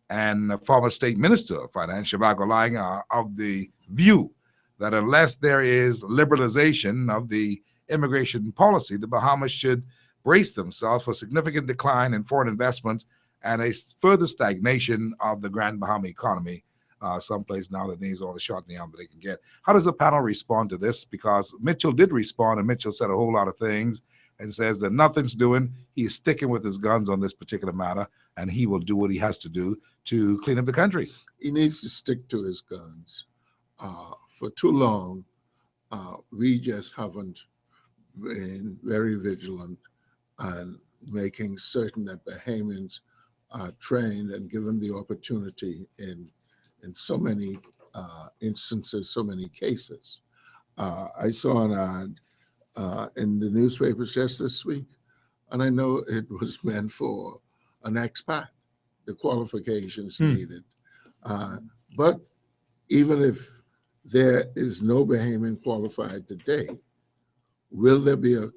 and former State Minister of Finance Zhivago Laing are of the view that unless there is liberalization of the immigration policy, the Bahamas should brace themselves for significant decline in foreign investment and a further stagnation of the Grand Bahama economy, someplace now that needs all the shot in the arm that they can get. How does the panel respond to this? Because Mitchell did respond, and Mitchell said a whole lot of things and says that nothing's doing. He's sticking with his guns on this particular matter, and he will do what he has to do to clean up the country. He needs to stick to his guns. For too long, we just haven't been very vigilant on making certain that Bahamians are trained and given the opportunity in so many instances, so many cases. I saw an ad in the newspapers just this week, and I know it was meant for an expat, the qualifications needed. But even if there is no Bahamian qualified today, will there be a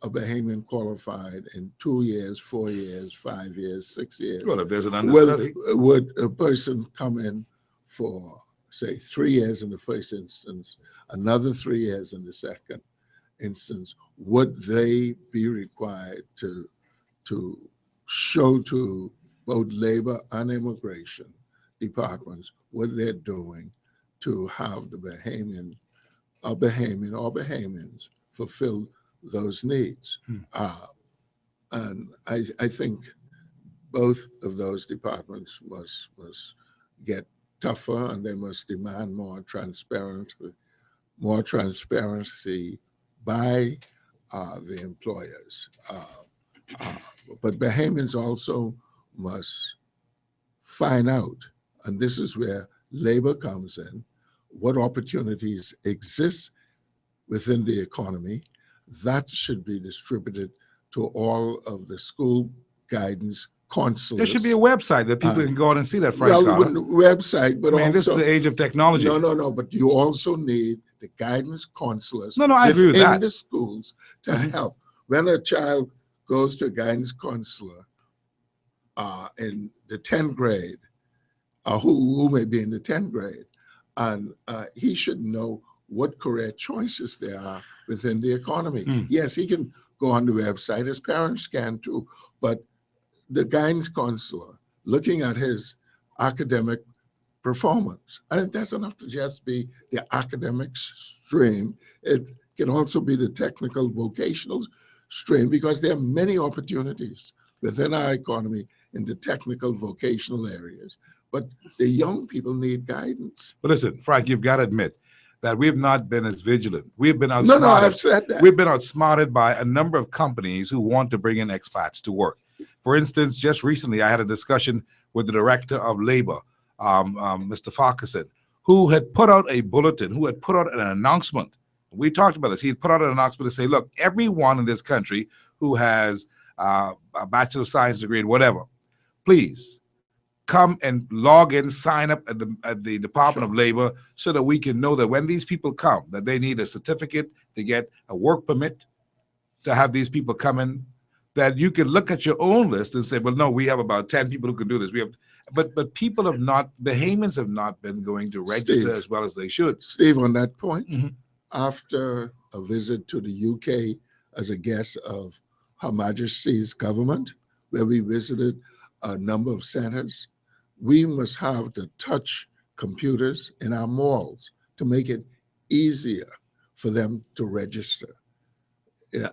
Bahamian qualified in 2 years, 4 years, 5 years, 6 years? Well, if there's an understudy. Would a person come in for, say, 3 years in the first instance, another 3 years in the second instance? Would they be required to show to both labor and immigration departments what they're doing to have the Bahamian or Bahamians fulfill those needs? And I think both of those departments must get tougher, and they must demand more transparency by the employers. But Bahamians also must find out, and this is where labor comes in, what opportunities exist within the economy. That should be distributed to all of the school guidance consulates. There should be a website that people can go on and see that, Frank. Website, but also, this is the age of technology. No, but you also need the guidance consulates I agree with that. in the schools to help. When a child goes to a guidance counselor in the 10th grade, who may be in the 10th grade, and he should know what career choices there are within the economy. Mm. Yes, he can go on the website, his parents can too, but the guidance counselor looking at his academic performance, and it doesn't have to just be the academic stream, it can also be the technical vocational stream, because there are many opportunities within our economy in the technical vocational areas. But the young people need guidance. But listen, Frank, you've got to admit that we've not been as vigilant. We've been No, outsmarted. I've said that. We've been outsmarted by a number of companies who want to bring in expats to work. For instance, just recently, I had a discussion with the director of labor, Mr. Farquharson, who had put out a bulletin, who had put out an announcement. We talked about this. He had put out an announcement to say, look, everyone in this country who has a Bachelor of Science degree and whatever, please come and log in, sign up at the Department of Labor, so that we can know that when these people come, that they need a certificate to get a work permit to have these people come in, that you can look at your own list and say, well, no, we have about 10 people who can do this. We have, but people have not, Bahamians have not been going to register Steve, as well as they should. Steve, on that point, Mhm. after a visit to the UK as a guest of Her Majesty's government, where we visited a number of centers, we must have the touch computers in our malls to make it easier for them to register. Yeah,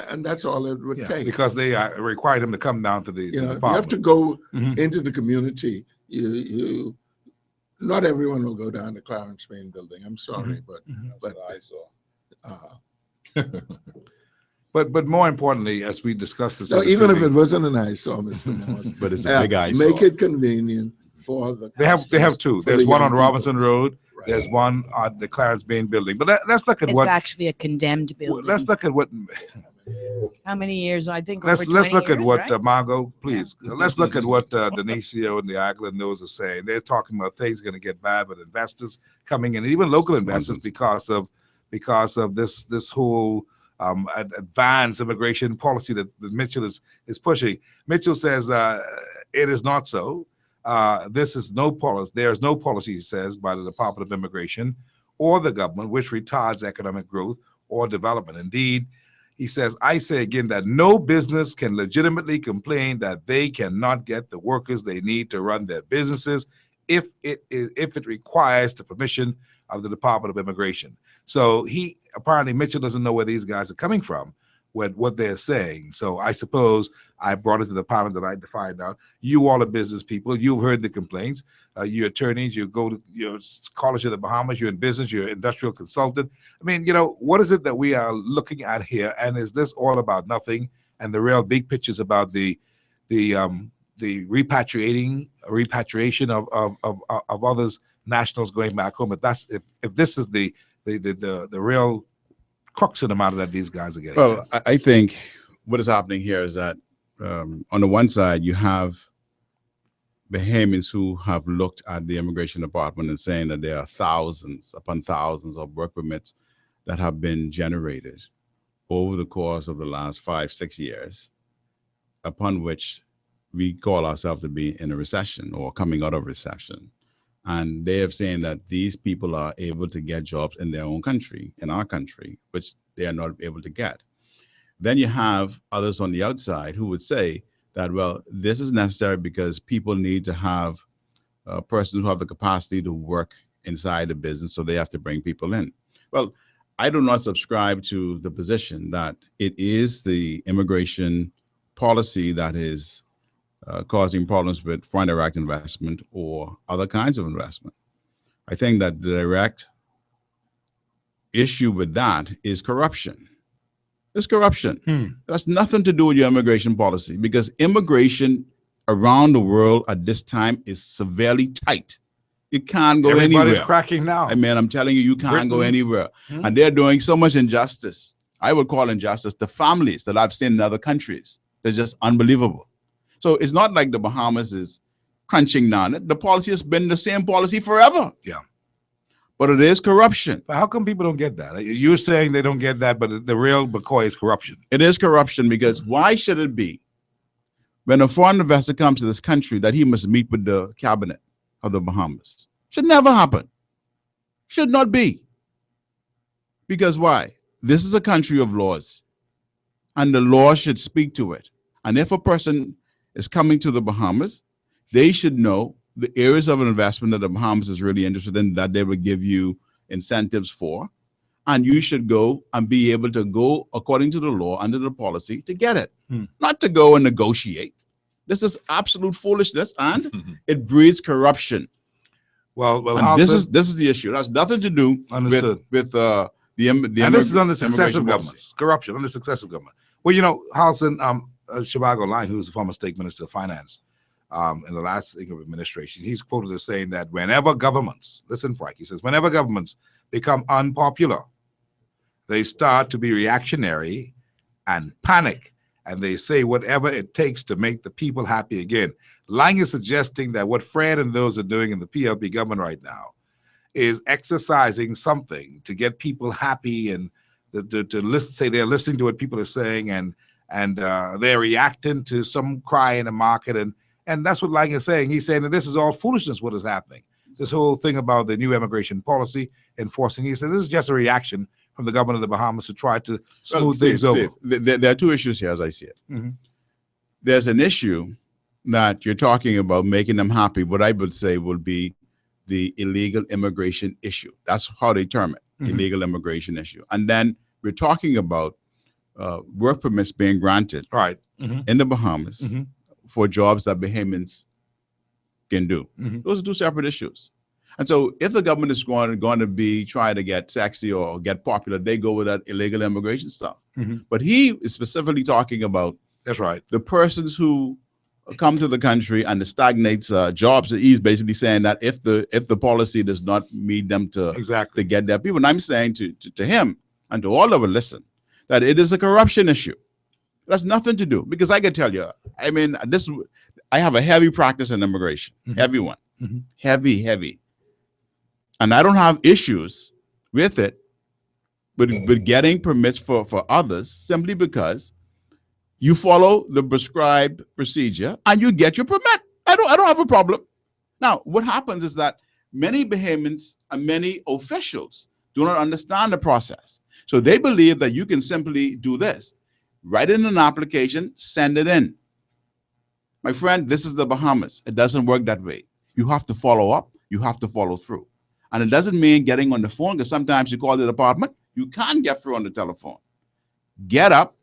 and that's all it would Yeah, take. because they require them to come down to the, You to the know, you have to department. go Mhm. into the community. Not everyone will go down to Clarence Main Building. I'm sorry, but I saw. But more importantly, as we discussed this, so as a even if city, it wasn't an eyesore, Mr. Morris, But it's a big eyesore. make it convenient for the. they have customers, two. for There's the one young on Robinson people. Road. Right. There's one at the Clarence Bain Building. But let's look at It's what. actually a condemned building. Let's look at what. How many years? I think Let's over let's 20 look at years, what right? Margot, please. Let's look at what Denisio and the Agla News are saying. They're talking about things going to get bad with investors coming in, and even local It's investors, nonsense. because of this whole advanced immigration policy that Mitchell is pushing. Mitchell says it is not so. This is no policy. There is no policy, he says, by the Department of Immigration or the government which retards economic growth or development. Indeed, he says, I say again that no business can legitimately complain that they cannot get the workers they need to run their businesses if it requires the permission of the Department of Immigration. So Mitchell doesn't know where these guys are coming from, what they're saying. So I suppose I brought it to the panel tonight to find out. You all are business people. You've heard the complaints. You're attorneys. You go to your college of the Bahamas. You're in business. You're an industrial consultant. I mean, what is it that we are looking at here? And is this all about nothing? And the real big picture is about the repatriation of others nationals going back home. If this is the real crux of the matter that these guys are getting. Well, I think what is happening here is that on the one side, you have Bahamians who have looked at the immigration department and saying that there are thousands upon thousands of work permits that have been generated over the course of the last 5-6 years, upon which we call ourselves to be in a recession or coming out of recession. And they have saying that these people are able to get jobs in their own country, in our country, which they are not able to get. Then you have others on the outside who would say that, well, this is necessary because people need to have persons who have the capacity to work inside the business, so they have to bring people in. Well, I do not subscribe to the position that it is the immigration policy that is causing problems with foreign direct investment or other kinds of investment. I think that the direct issue with that is corruption. It's corruption. It has nothing to do with your immigration policy, because immigration around the world at this time is severely tight. You can't go Everybody's anywhere. cracking now. I mean, I'm telling you, you can't go Britain. anywhere. And they're doing so much injustice. I would call injustice to families that I've seen in other countries. It's just unbelievable. So it's not like the Bahamas is crunching down. The policy has been the same policy forever. Yeah. But it is corruption. But how come people don't get that? You're saying they don't get that, but the real McCoy is corruption. It is corruption, because why should it be when a foreign investor comes to this country that he must meet with the cabinet of the Bahamas? Should never happen. Should not be. Because why? This is a country of laws, and the law should speak to it. And if a person is coming to the Bahamas, they should know the areas of investment that the Bahamas is really interested in, that they will give you incentives for. And you should go and be able to go according to the law, under the policy, to get it, not to go and negotiate. This is absolute foolishness, and it breeds corruption. Well, and this is the issue. That's nothing to do with the and this is under successive governments, corruption under successive government. Well, you know, Halson, Shivago Lang, who was the former state minister of finance in the last administration, he's quoted as saying that whenever governments, listen, Frank, he says, whenever governments become unpopular, they start to be reactionary and panic, and they say whatever it takes to make the people happy again. Lang is suggesting that what Fred and those are doing in the PLP government right now is exercising something to get people happy, and to listen, say they're listening to what people are saying, and they're reacting to some cry in the market, and that's what Lang is saying. He's saying that this is all foolishness, what is happening. This whole thing about the new immigration policy enforcing, he said this is just a reaction from the government of the Bahamas to try to smooth things over. There are two issues here, as I see it. There's an issue that you're talking about making them happy. What I would say will be the illegal immigration issue. That's how they term it, illegal immigration issue. And then we're talking about work permits being granted in the Bahamas for jobs that Bahamians can do. Those are two separate issues. And so if the government is going to be trying to get sexy or get popular, they go with that illegal immigration stuff. But he is specifically talking about the persons who come to the country and it stagnates jobs. He's basically saying that if the policy does not meet them to get their people. And I'm saying to him and to all of us, listen, that it is a corruption issue. That's nothing to do, because I can tell you, I mean, I have a heavy practice in immigration, heavy one, heavy. And I don't have issues with it, with getting permits for others, simply because you follow the prescribed procedure and you get your permit. I don't have a problem. Now, what happens is that many Bahamians and many officials do not understand the process. So they believe that you can simply do this. Write in an application, send it in. My friend, this is the Bahamas. It doesn't work that way. You have to follow up. You have to follow through. And it doesn't mean getting on the phone, because sometimes you call the department, you can't get through on the telephone. Get up,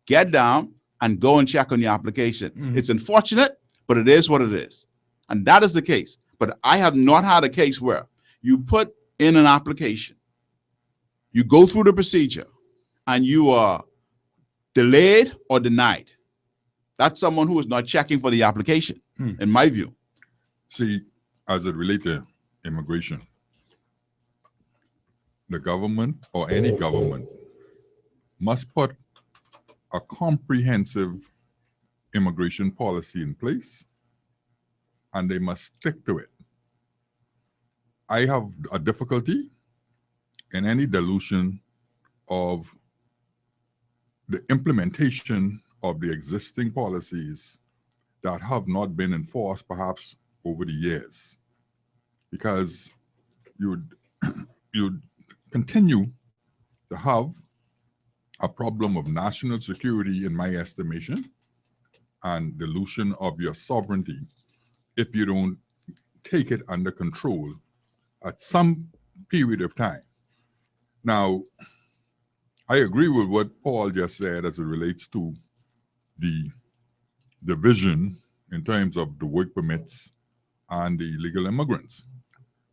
get down, and go and check on your application. It's unfortunate, but it is what it is. And that is the case. But I have not had a case where you put in an application, you go through the procedure, and you are delayed or denied. That's someone who is not checking for the application, in my view. See, as it relates to immigration, the government or any government must put a comprehensive immigration policy in place, and they must stick to it. I have a difficulty in any dilution of the implementation of the existing policies that have not been enforced perhaps over the years, because you'd continue to have a problem of national security, in my estimation, and dilution of your sovereignty if you don't take it under control at some period of time. Now, I agree with what Paul just said as it relates to the division in terms of the work permits and the illegal immigrants.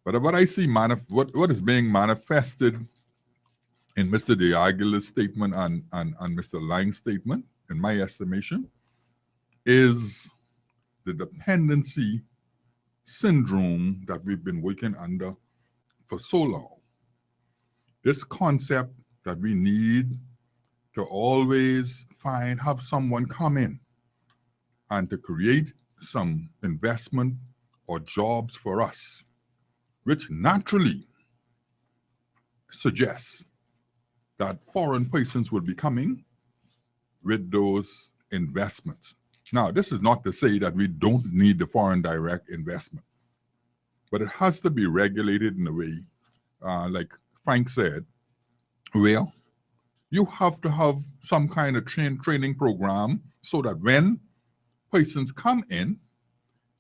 But what I see, what is being manifested in Mr. De Aguilar's statement and Mr. Lang's statement, in my estimation, is the dependency syndrome that we've been working under for so long. This concept that we need to always have someone come in and to create some investment or jobs for us, which naturally suggests that foreign persons will be coming with those investments. Now, this is not to say that we don't need the foreign direct investment, but it has to be regulated in a way, like Frank said, where you have to have some kind of training program so that when persons come in,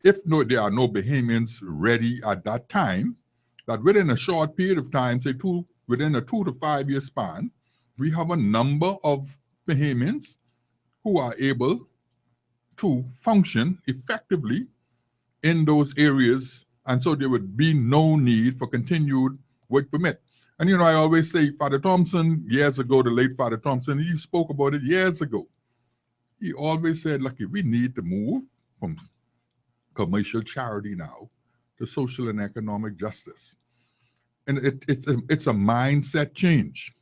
if there are no Bahamians ready at that time, that within a short period of time, say within a 2 to 5 year span, we have a number of Bahamians who are able to function effectively in those areas, and so there would be no need for continued work permit. And I always say, Father Thompson, years ago, the late Father Thompson, he spoke about it years ago. He always said, look, we need to move from commercial charity now to social and economic justice. And it's a mindset change.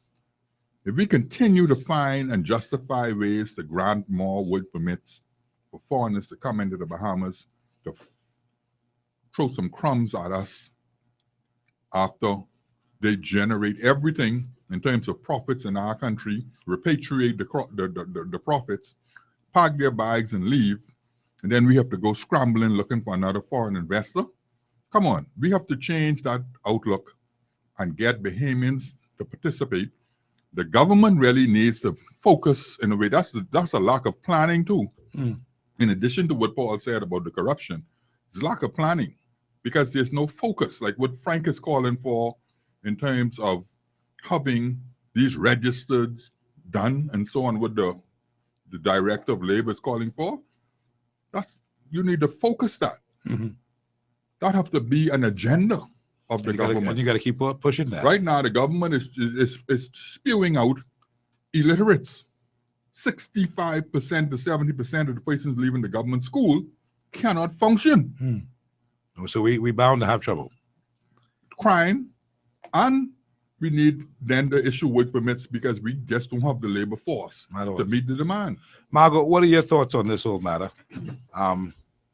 If we continue to find and justify ways to grant more work permits for foreigners to come into the Bahamas, to throw some crumbs at us after they generate everything in terms of profits in our country, repatriate the profits, pack their bags and leave, and then we have to go scrambling looking for another foreign investor. Come on, we have to change that outlook and get Bahamians to participate. The government really needs to focus in a way. That's a lack of planning too. In addition to what Paul said about the corruption, it's lack of planning because there's no focus, like what Frank is calling for in terms of having these registered done and so on, what the Director of Labor is calling for. You need to focus that. That have to be an agenda of the government. And you got to keep pushing that. Right now, the government is spewing out illiterates. 65% to 70% of the persons leaving the government school cannot function. So we bound to have trouble. Crime, and we need then to issue work permits because we just don't have the labor force to meet the demand. Margot, what are your thoughts on this whole matter?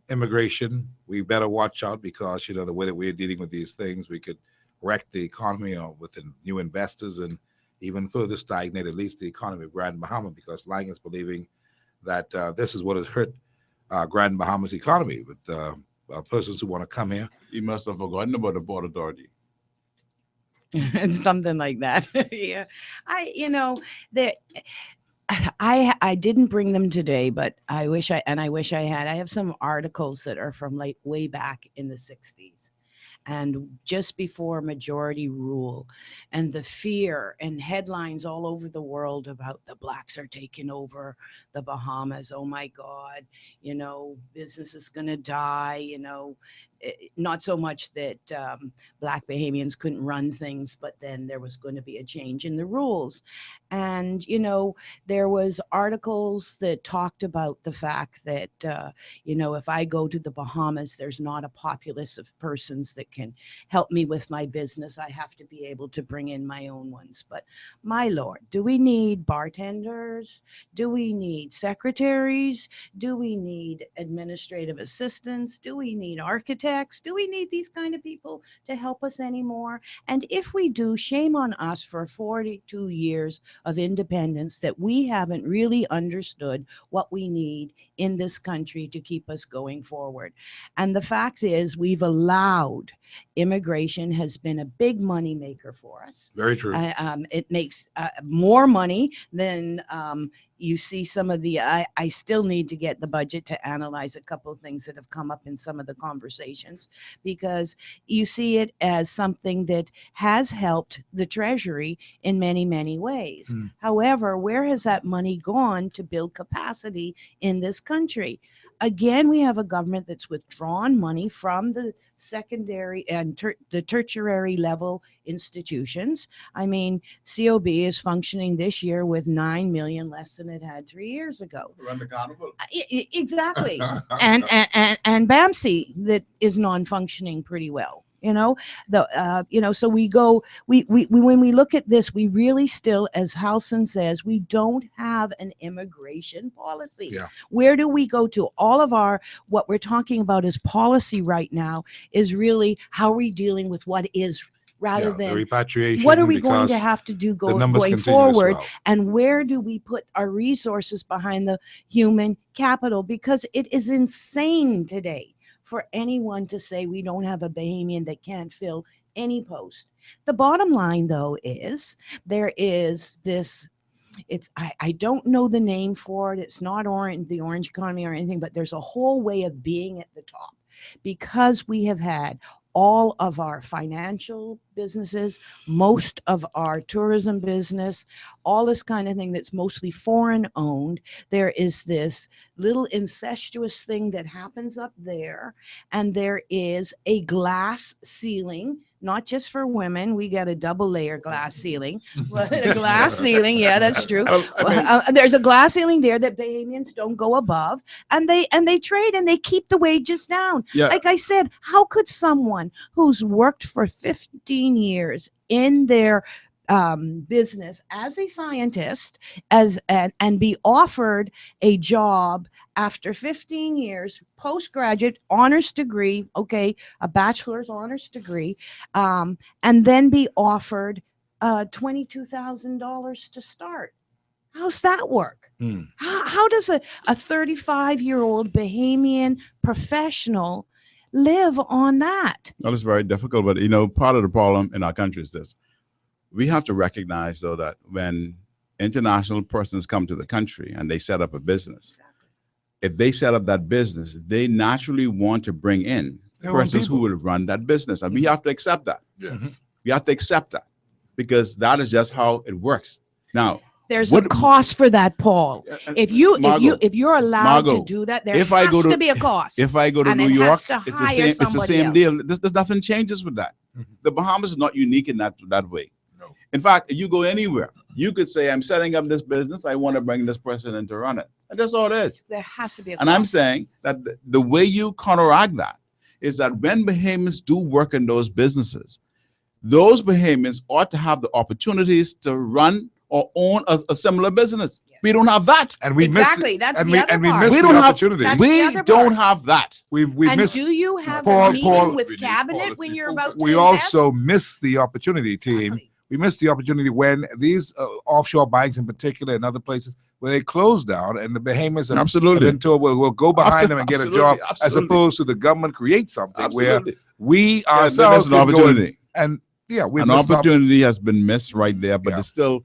Immigration, we better watch out because, the way that we're dealing with these things, we could wreck the economy with the new investors and even further stagnate at least the economy of Grand Bahama, because Lang is believing that this is what has hurt Grand Bahama's economy with persons who want to come here. He must have forgotten about the Port Authority. Something like that. Yeah. I didn't bring them today, but I wish I had. I have some articles that are from like way back in the 60s and just before majority rule, and the fear and headlines all over the world about the blacks are taking over the Bahamas. Oh my God, business is going to die, not so much that Black Bahamians couldn't run things, but then there was going to be a change in the rules. And, there was articles that talked about the fact that, if I go to the Bahamas, there's not a populace of persons that can help me with my business. I have to be able to bring in my own ones. But my Lord, do we need bartenders? Do we need secretaries? Do we need administrative assistants? Do we need architects? Do we need these kind of people to help us anymore? And if we do, shame on us for 42 years of independence that we haven't really understood what we need in this country to keep us going forward. And the fact is, we've allowed immigration has been a big money maker for us. Very true. It makes more money than you see some of the, I still need to get the budget to analyze a couple of things that have come up in some of the conversations, because you see it as something that has helped the Treasury in many, many ways. However, where has that money gone to build capacity in this country? Again, we have a government that's withdrawn money from the secondary and the tertiary level institutions. I mean, COB is functioning this year with 9 million less than it had 3 years ago. Run the carnival. Exactly. and BAMC that is non-functioning pretty well. So we go, we when we look at this, we really still, as Halson says, we don't have an immigration policy. Yeah. Where do we go to? All of what we're talking about as policy right now is really how are we dealing with what is, rather than the repatriation. What are we going to have to do going forward? Well. And where do we put our resources behind the human capital? Because it is insane today for anyone to say we don't have a Bahamian that can't fill any post. The bottom line, though, is there is this. I don't know the name for it. It's not the orange economy or anything, but there's a whole way of being at the top because we have had all of our financial businesses, most of our tourism business, all this kind of thing that's mostly foreign owned. There is this little incestuous thing that happens up there, and there is a glass ceiling. Not just for women, we got a double layer glass ceiling. A glass ceiling, yeah, that's true. There's a glass ceiling there that Bahamians don't go above, and they trade and they keep the wages down. Yeah. Like I said, how could someone who's worked for 15 years in their business as a scientist and be offered a job after 15 years, postgraduate honors degree, okay, a bachelor's honors degree, and then be offered $22,000 to start? How's that work? How does a 35-year-old Bahamian professional live on that? Well, it's very difficult, but part of the problem in our country is this. We have to recognize, though, that when international persons come to the country and they set up a business, if they set up that business, they naturally want to bring in persons who will run that business. And we have to accept that. Yes. We have to accept that because that is just how it works. Now, there's a cost for that, Paul. If you're allowed to do that, there has to be a cost. If I go to New York, it's the same else. deal. There's nothing changes with that. The Bahamas is not unique in that way. In fact, if you go anywhere, you could say, I'm setting up this business. I want to bring this person in to run it. And that's all it is. There has to be a cost. And I'm saying that the way you counteract that is that when Bahamians do work in those businesses, those Bahamians ought to have the opportunities to run or own a similar business. Yeah. We don't have that. And we exactly. That's the other part. We don't have opportunity. We don't have that. We miss. Do you have a meeting with cabinet when you're about to We invest? also miss the opportunity, team. Exactly. We missed the opportunity when these offshore banks in particular and other places where they closed down and the Bahamas have been told we'll go behind them and get a job as opposed to the government create something where we ourselves an opportunity. And yeah, an opportunity has been missed right there, but it still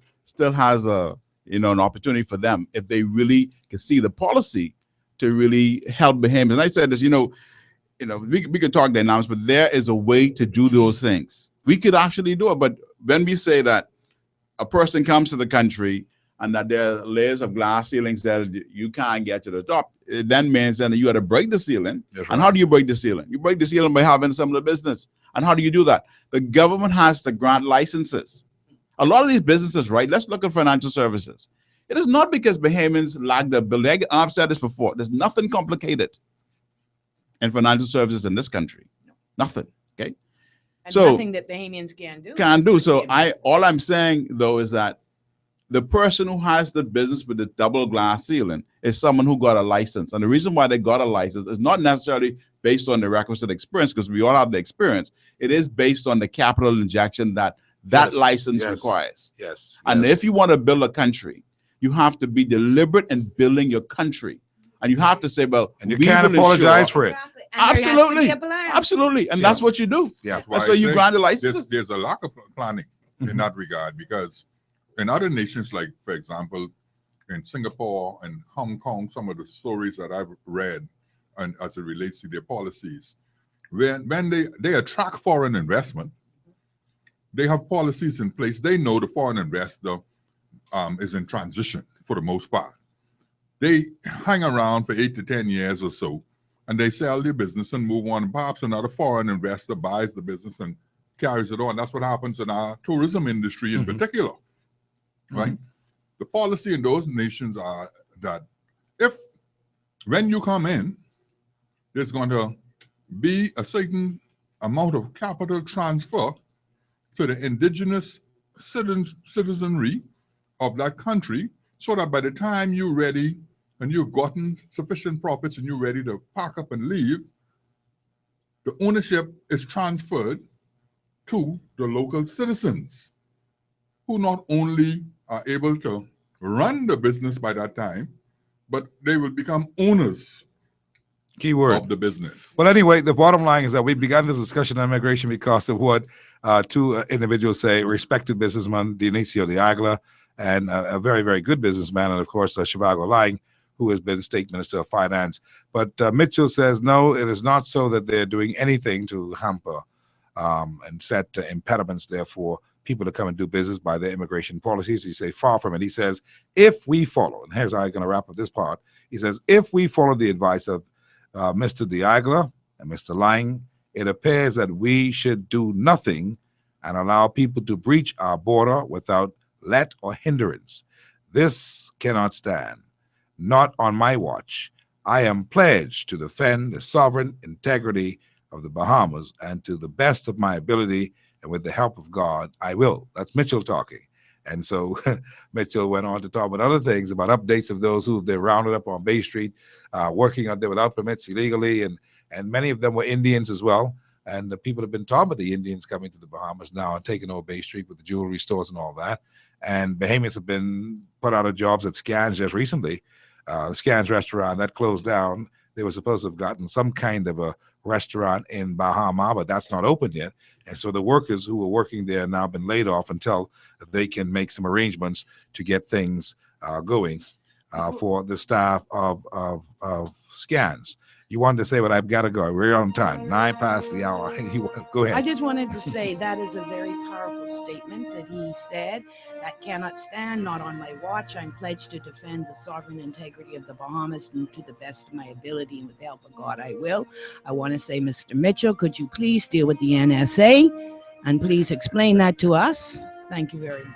has an opportunity for them if they really can see the policy to really help Bahamians. And I said this, we could talk dynamics, but there is a way to do those things. We could actually do it, but when we say that a person comes to the country and that there are layers of glass ceilings that you can't get to the top, it then means that you got to break the ceiling. Right. And how do you break the ceiling? You break the ceiling by having some of the business. And how do you do that? The government has to grant licenses. A lot of these businesses, right? Let's look at financial services. It is not because Bahamians lack the ability. I've said this before. There's nothing complicated in financial services in this country. Nothing. Okay. And so nothing that Bahamians can do. So all I'm saying though is that the person who has the business with the double glass ceiling is someone who got a license. And the reason why they got a license is not necessarily based on the requisite experience, because we all have the experience. It is based on the capital injection that license requires. Yes. And if you want to build a country, you have to be deliberate in building your country. And you have to say, well, and you can't apologize for it. Absolutely. Absolutely. And that's what you do. Yeah. And so you grant the licenses. There's a lack of planning in that regard, because in other nations, like, for example, in Singapore and Hong Kong, some of the stories that I've read and as it relates to their policies, when they attract foreign investment, they have policies in place. They know the foreign investor is in transition for the most part. They hang around for 8 to 10 years or so, and they sell their business and move on. And perhaps another foreign investor buys the business and carries it on. That's what happens in our tourism industry in particular, right? The policy in those nations are that when you come in, there's going to be a certain amount of capital transfer to the indigenous citizenry of that country, so that by the time you're ready and you've gotten sufficient profits and you're ready to pack up and leave, the ownership is transferred to the local citizens, who not only are able to run the business by that time, but they will become owners Key word. of the business. Well, anyway, the bottom line is that we began this discussion on immigration because of what two individuals say, respected businessman, Dionisio de Aguilar, and a very, very good businessman, and of course, Shivago Lang, who has been State Minister of Finance. But Mitchell says, no, it is not so that they're doing anything to hamper and set impediments there for people to come and do business by their immigration policies. He says, far from it. He says, if we follow, and here's how I'm going to wrap up this part. He says, if we follow the advice of Mr. de Aguilar and Mr. Lang, it appears that we should do nothing and allow people to breach our border without let or hindrance. This cannot stand. Not on my watch. I am pledged to defend the sovereign integrity of the Bahamas, and to the best of my ability and with the help of God, I will. That's Mitchell talking. And so Mitchell went on to talk about other things, about updates of those who they rounded up on Bay Street, working out there without permits illegally, and many of them were Indians as well. And the people have been talking about the Indians coming to the Bahamas now and taking over Bay Street with the jewelry stores and all that. And Bahamians have been put out of jobs at Scans just recently. The Scans restaurant that closed down. They were supposed to have gotten some kind of a restaurant in Bahama, but that's not open yet. And so the workers who were working there now been laid off until they can make some arrangements to get things going for the staff of Scans. You wanted to say, but I've got to go. We're on time. 9 past the hour. Go ahead. I just wanted to say that is a very powerful statement that he said. That cannot stand, not on my watch. I'm pledged to defend the sovereign integrity of the Bahamas, and to the best of my ability and with the help of God, I will. I want to say, Mr. Mitchell, could you please deal with the NSA and please explain that to us? Thank you very much.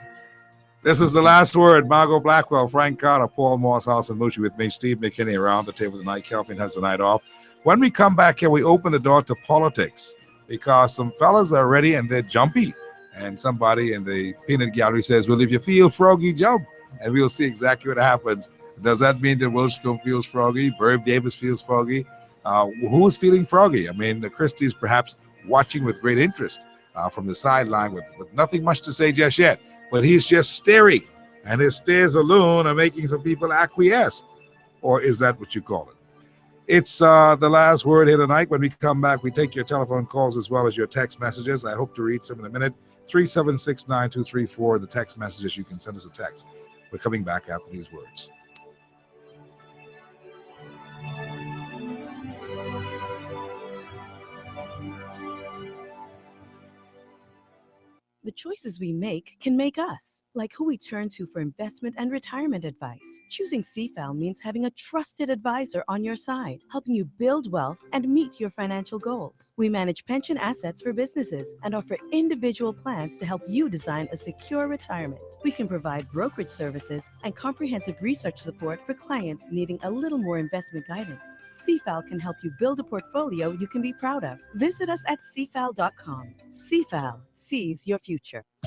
This is the last word. Margot Blackwell, Frank Carter, Paul Moss, Alison Mucci with me, Steve McKinney around the table tonight. Kelvin has the night off. When we come back here, we open the door to politics because some fellas are ready and they're jumpy. And somebody in the peanut gallery says, well, if you feel froggy, jump. And we'll see exactly what happens. Does that mean that Wilscombe feels froggy? Berb Davis feels froggy? Who's feeling froggy? I mean, Christie's perhaps watching with great interest from the sideline with nothing much to say just yet. But he's just staring, and his stares alone are making some people acquiesce. Or is that what you call it? It's the last word here tonight. When we come back, we take your telephone calls as well as your text messages. I hope to read some in a minute. 376-9234, the text messages. You can send us a text. We're coming back after these words. The choices we make can make us, like who we turn to for investment and retirement advice. Choosing CFAL means having a trusted advisor on your side, helping you build wealth and meet your financial goals. We manage pension assets for businesses and offer individual plans to help you design a secure retirement. We can provide brokerage services and comprehensive research support for clients needing a little more investment guidance. CFAL can help you build a portfolio you can be proud of. Visit us at cfal.com. CFAL sees your future.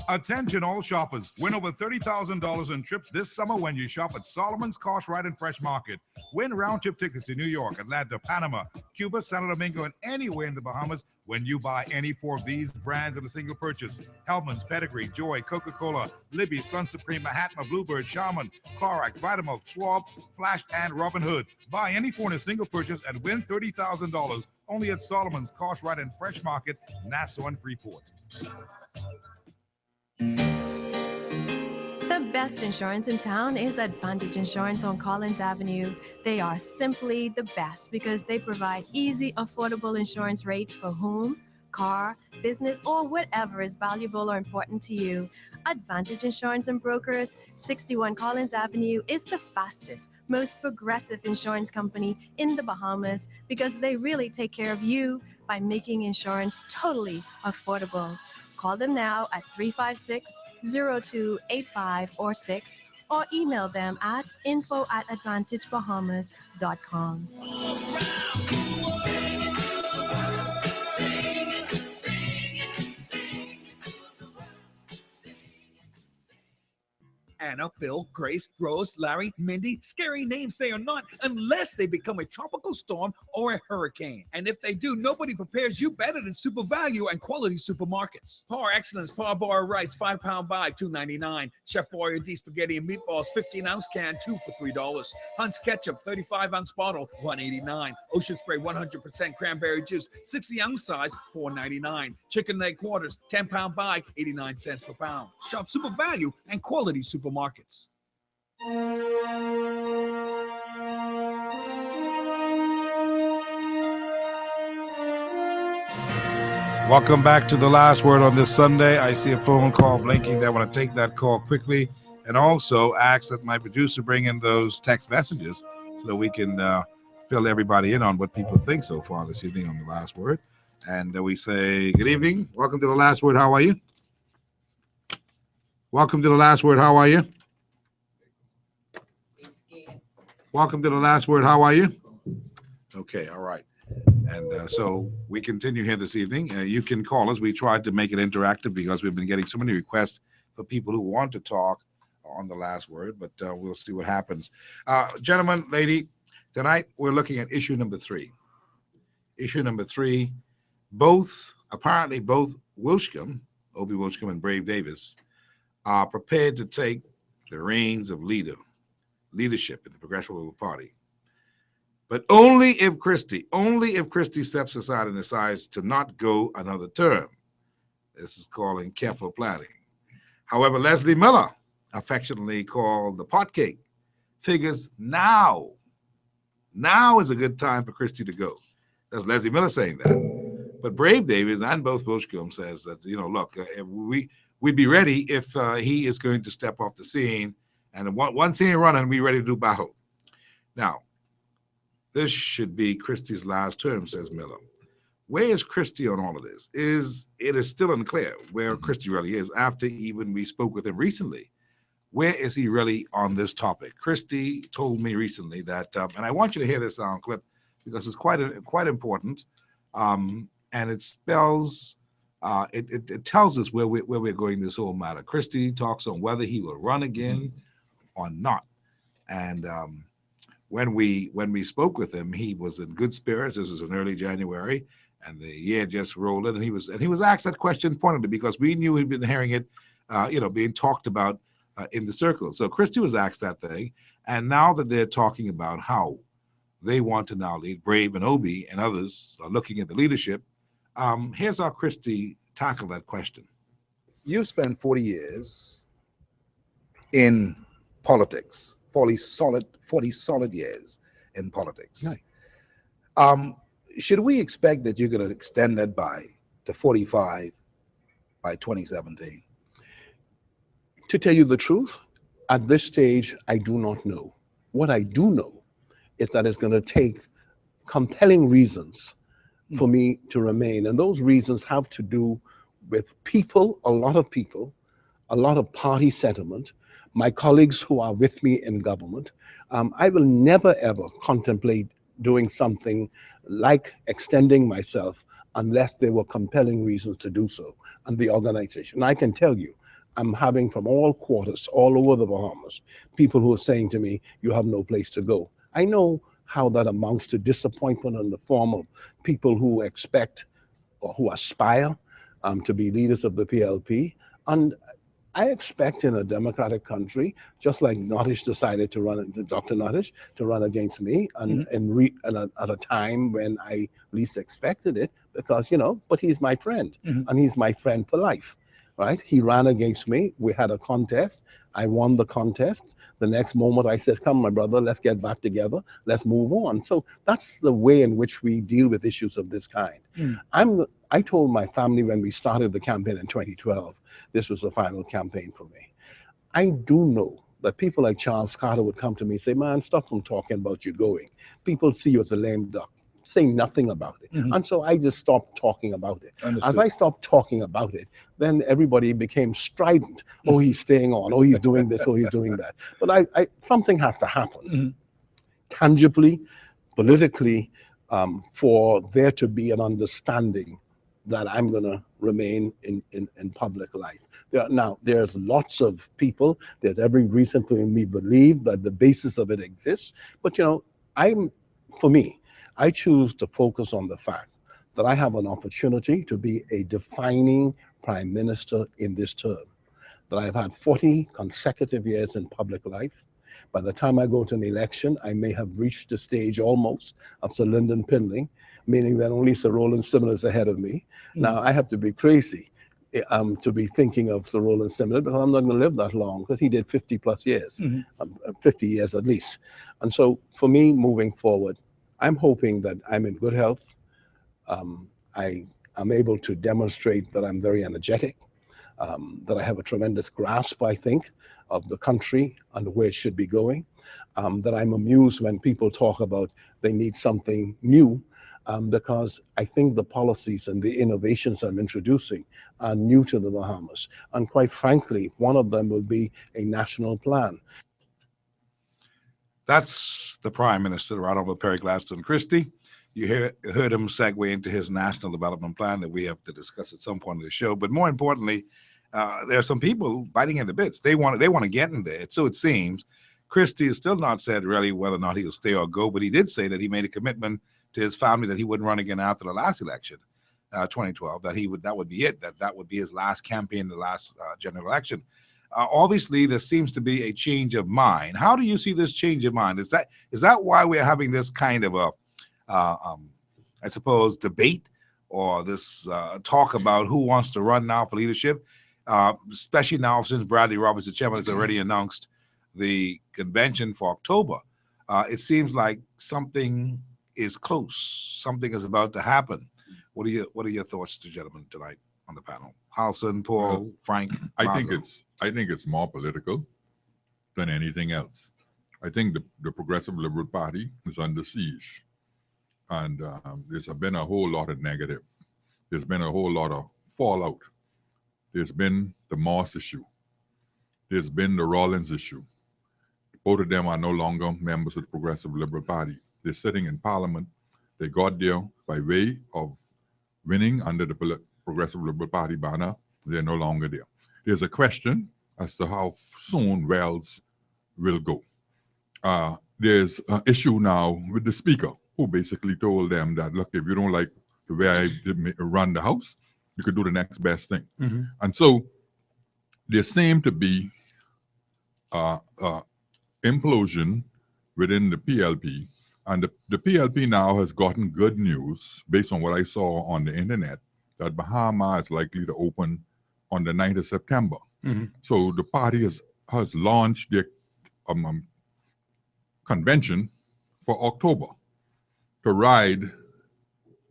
Attention all shoppers. Win over $30,000 in trips this summer when you shop at Solomon's Cartwright and Fresh Market. Win round-trip tickets to New York, Atlanta, Panama, Cuba, Santo Domingo, and anywhere in the Bahamas when you buy any 4 of these brands in a single purchase. Hellman's, Pedigree, Joy, Coca-Cola, Libby, Sun Supreme, Mahatma, Bluebird, Shaman, Clorox, Vitamalt, Swab, Flash, and Robin Hood. Buy any 4 in a single purchase and win $30,000 only at Solomon's Cartwright and Fresh Market, Nassau and Freeport. The best insurance in town is Advantage Insurance on Collins Avenue. They are simply the best because they provide easy, affordable insurance rates for home, car, business, or whatever is valuable or important to you. Advantage Insurance and Brokers, 61 Collins Avenue, is the fastest, most progressive insurance company in the Bahamas because they really take care of you by making insurance totally affordable. Call them now at 356-0285 or 6, or email them at info@advantagebahamas.com. Anna, Bill, Grace, Rose, Larry, Mindy, scary names they are not unless they become a tropical storm or a hurricane. And if they do, nobody prepares you better than Super Value and Quality Supermarkets. Par Excellence, Par Bar Rice, 5-pound bag, $2.99. Chef Boyardee Spaghetti and Meatballs, 15-ounce can, 2 for $3. Hunt's Ketchup, 35-ounce bottle, $1.89. Ocean Spray, 100% cranberry juice, 60-ounce size, $4.99. Chicken leg quarters, 10-pound bag, 89 cents per pound. Shop Super Value and Quality Supermarkets. Welcome back to The Last Word on this Sunday. I see a phone call blinking there. I want to take that call quickly and also ask that my producer bring in those text messages so that we can fill everybody in on what people think so far this evening on The Last Word. And we say, good evening. Welcome to The Last Word. How are you? Welcome to The Last Word. How are you? Welcome to The Last Word. How are you? Okay, all right. And so we continue here this evening. You can call us. We tried to make it interactive because we've been getting so many requests for people who want to talk on The Last Word, but we'll see what happens. Gentlemen, lady, tonight we're looking at issue number 3. Issue number 3, apparently both Wilshcombe, Obie Wilshcombe and Brave Davis, are prepared to take the reins of leadership in the Progressive Liberal Party. But only if Christie steps aside and decides to not go another term. This is calling careful planning. However, Leslie Miller, affectionately called the pot cake, figures now is a good time for Christie to go. That's Leslie Miller saying that. But Brave Davis and both Wilshcombe says that, look, we'd be ready if he is going to step off the scene, and once he running, we're ready to do battle. Now, this should be Christie's last term, says Miller. Where is Christie on all of this? It is still unclear where Christie really is after even we spoke with him recently. Where is he really on this topic? Christie told me recently that, and I want you to hear this sound clip because it's quite important, and it spells, it tells us where we're going this whole matter. Christie talks on whether he will run again or not, and when we spoke with him, he was in good spirits. This was in early January, and the year just rolled in, and he was asked that question pointedly because we knew he'd been hearing it, being talked about in the circle. So Christie was asked that thing, and now that they're talking about how they want to now lead, Brave and Obie and others are looking at the leadership. Here's how Christie tackled that question. You've spent 40 years in politics. 40 solid years in politics. Right. Should we expect that you're going to extend that to 45 by 2017? To tell you the truth, at this stage, I do not know. What I do know is that it's going to take compelling reasons for me to remain. And those reasons have to do with people, a lot of party sentiment, my colleagues who are with me in government. I will never, ever contemplate doing something like extending myself unless there were compelling reasons to do so. And the organization, I can tell you, I'm having from all quarters, all over the Bahamas, people who are saying to me, you have no place to go. I know how that amounts to disappointment in the form of people who expect or who aspire to be leaders of the PLP. And I expect in a democratic country, just like Nottish decided to run, Dr. Nottish, to run against me and at a time when I least expected it, because, but he's my friend and he's my friend for life, right? He ran against me. We had a contest. I won the contest. The next moment I said, come, my brother, let's get back together. Let's move on. So that's the way in which we deal with issues of this kind. I told my family when we started the campaign in 2012, this was the final campaign for me. I do know that people like Charles Carter would come to me and say, man, stop from talking about you going. People see you as a lame duck. Say nothing about it. And so I just stopped talking about it. Understood. As I stopped talking about it, then everybody became strident. Oh, he's staying on. Oh, he's doing this. Oh, he's doing that. But something has to happen tangibly, politically, for there to be an understanding that I'm going to remain in public life. Now, there's lots of people. There's every reason for me to believe that the basis of it exists. But, for me, I choose to focus on the fact that I have an opportunity to be a defining prime minister in this term, that I've had 40 consecutive years in public life. By the time I go to an election, I may have reached the stage almost of Sir Lyndon Pindling, meaning that only Sir Roland Simnett is ahead of me. Now, I have to be crazy to be thinking of Sir Roland Simnett, but I'm not going to live that long because he did 50 plus years, 50 years at least. And so for me, moving forward, I'm hoping that I'm in good health. I am able to demonstrate that I'm very energetic, that I have a tremendous grasp, I think, of the country and where it should be going, that I'm amused when people talk about they need something new, because I think the policies and the innovations I'm introducing are new to the Bahamas. And quite frankly, one of them will be a national plan. That's the Prime Minister, Right Honorable Perry Gladstone Christie. You heard him segue into his national development plan that we have to discuss at some point of the show. But more importantly, there are some people biting at the bits. They want to get in there. So it seems Christie has still not said really whether or not he'll stay or go, but he did say that he made a commitment to his family that he wouldn't run again after the last election, 2012. That would be it. That would be his last campaign, the last general election. Obviously, there seems to be a change of mind. How do you see this change of mind? Is that why we're having this kind of a I suppose, debate or this talk about who wants to run now for leadership, especially now since Bradley Roberts, the chairman, has already announced the convention for October. It seems like something is close. Something is about to happen. What are your thoughts, gentlemen, tonight on the panel? Halson, Paul, Frank. I think it's more political than anything else. I think the Progressive Liberal Party is under siege. And there's been a whole lot of negative. There's been a whole lot of fallout. There's been the Moss issue. There's been the Rollins issue. Both of them are no longer members of the Progressive Liberal Party. They're sitting in Parliament. They got there by way of winning under the Progressive Liberal Party banner. They're no longer there. There's a question as to how soon Wells will go. There's an issue now with the Speaker, who basically told them that, look, if you don't like the way I run the House, you could do the next best thing. And so there seemed to be implosion within the PLP. And the PLP now has gotten good news, based on what I saw on the internet, that Bahama is likely to open on the 9th of September. So the party has launched their convention for October to ride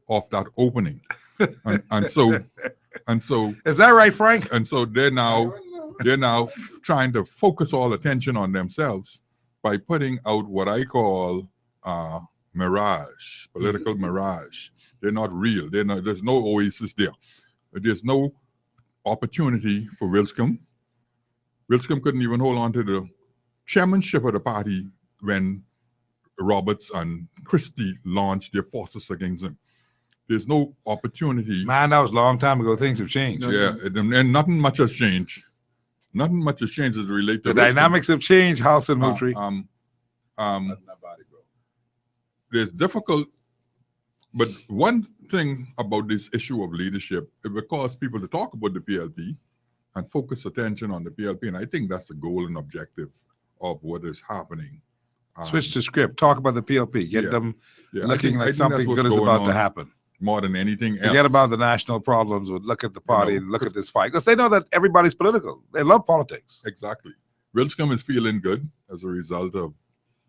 off that opening. and so is that right, Frank? And so they're now trying to focus all attention on themselves by putting out what I call mirage, political mirage. They're not real. There's no oasis there. There's no opportunity for Wilscombe. Wilscombe couldn't even hold on to the chairmanship of the party when Roberts and Christie launched their forces against him. There's no opportunity. Man, that was a long time ago. Things have changed. Yeah, and nothing much has changed. Nothing much has changed as it relates to the dynamics have changed. House and Moultrie. There's difficult, but one thing about this issue of leadership, it will cause people to talk about the PLP and focus attention on the PLP, and I think that's the goal and objective of what is happening. Switch to script. Talk about the PLP. Get them looking like something good is about to happen. More than anything else. Forget about the national problems. Look at the party and look at this fight. Because they know that everybody's political. They love politics. Exactly. Wilscombe is feeling good as a result of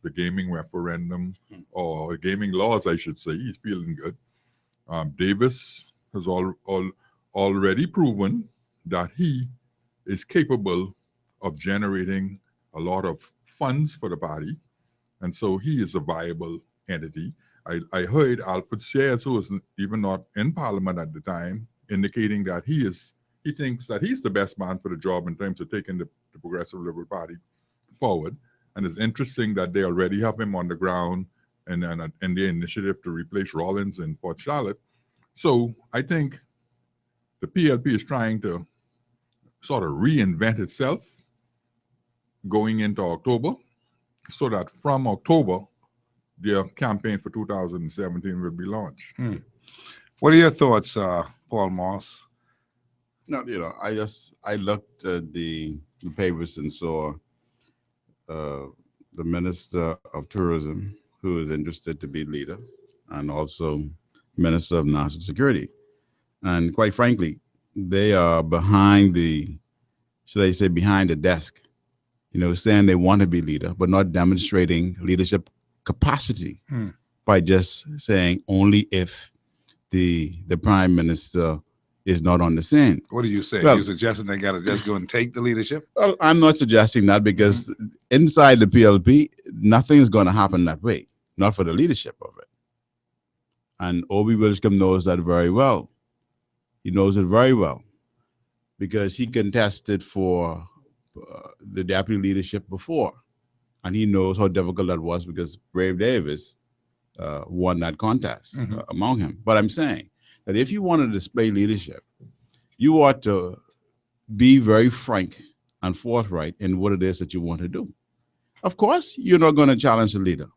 the gaming referendum, or gaming laws, I should say. He's feeling good. Davis has already proven that he is capable of generating a lot of funds for the party. And so he is a viable entity. I heard Alfred Sears, who was even not in Parliament at the time, indicating that he thinks that he's the best man for the job in terms of taking the Progressive Liberal Party forward. And it's interesting that they already have him on the ground and in the initiative to replace Rollins in Fort Charlotte. So I think the PLP is trying to sort of reinvent itself going into October, so that from October, their campaign for 2017 will be launched. What are your thoughts, Paul Moss? No, I looked at the papers and saw the Minister of Tourism, who is interested to be leader, and also Minister of National Security. And quite frankly, they are behind the, should I say, behind the desk, saying they want to be leader, but not demonstrating leadership capacity by just saying only if the Prime Minister is not on the scene. What do you say? Well, You suggesting they got to just go and take the leadership? Well, I'm not suggesting that, because inside the PLP, nothing is going to happen that way, not for the leadership of it. And Obi Wilchcombe knows that very well. He knows it very well, because he contested for the deputy leadership before. And he knows how difficult that was, because Brave Davis won that contest among him. But I'm saying that if you want to display leadership, you ought to be very frank and forthright in what it is that you want to do. Of course, you're not going to challenge the leader.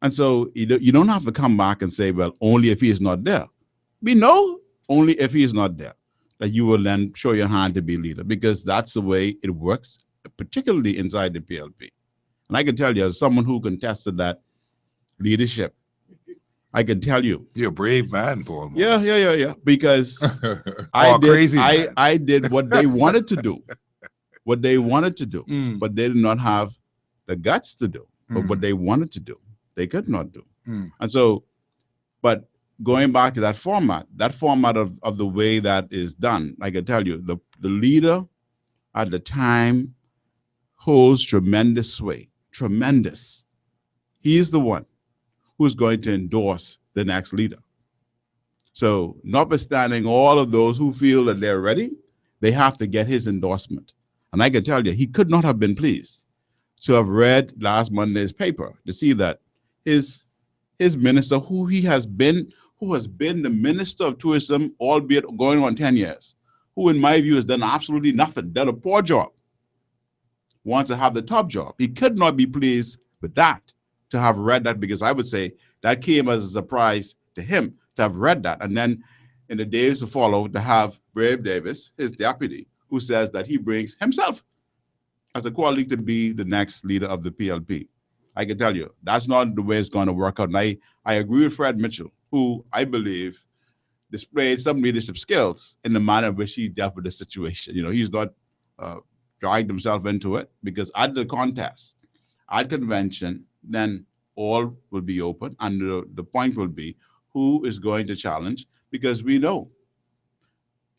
And so you don't have to come back and say, well, only if he is not there. We know only if he is not there that you will then show your hand to be leader, because that's the way it works, particularly inside the PLP. And I can tell you, as someone who contested that leadership, I can tell you. You're a brave man, Paul. Yeah. Because I did what they wanted to do. What they wanted to do, but they did not have the guts to do. But what they wanted to do, they could not do. And so, but going back to that format of the way that is done, I can tell you, the leader at the time holds tremendous sway, tremendous. He is the one who's going to endorse the next leader. So notwithstanding all of those who feel that they're ready, they have to get his endorsement. And I can tell you, he could not have been pleased to have read last Monday's paper to see that his minister, who has been the Minister of Tourism, albeit going on 10 years, who in my view has done absolutely nothing, done a poor job, wants to have the top job. He could not be pleased with that, to have read that, because I would say that came as a surprise to him to have read that. And then in the days to follow, to have Brave Davis, his deputy, who says that he brings himself as a quality to be the next leader of the PLP. I can tell you, that's not the way it's going to work out. And I agree with Fred Mitchell, who I believe displayed some leadership skills in the manner in which he dealt with the situation. He's not dragged himself into it, because at the contest, at convention, then all will be open, and the point will be who is going to challenge, because we know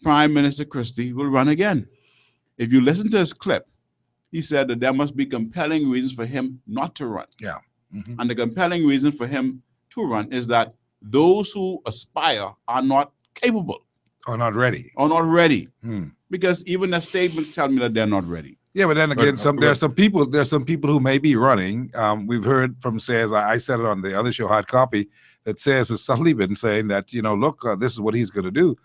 Prime Minister Christie will run again. If you listen to his clip, he said that there must be compelling reasons for him not to run. Yeah. And the compelling reason for him to run is that those who aspire are not capable. Are not ready. Because even the statements tell me that they're not ready. Yeah, but then again, there's some people who may be running. We've heard from Sayers, I said it on the other show, Hard Copy, that Sayers has subtly been saying that, look, this is what he's going to do.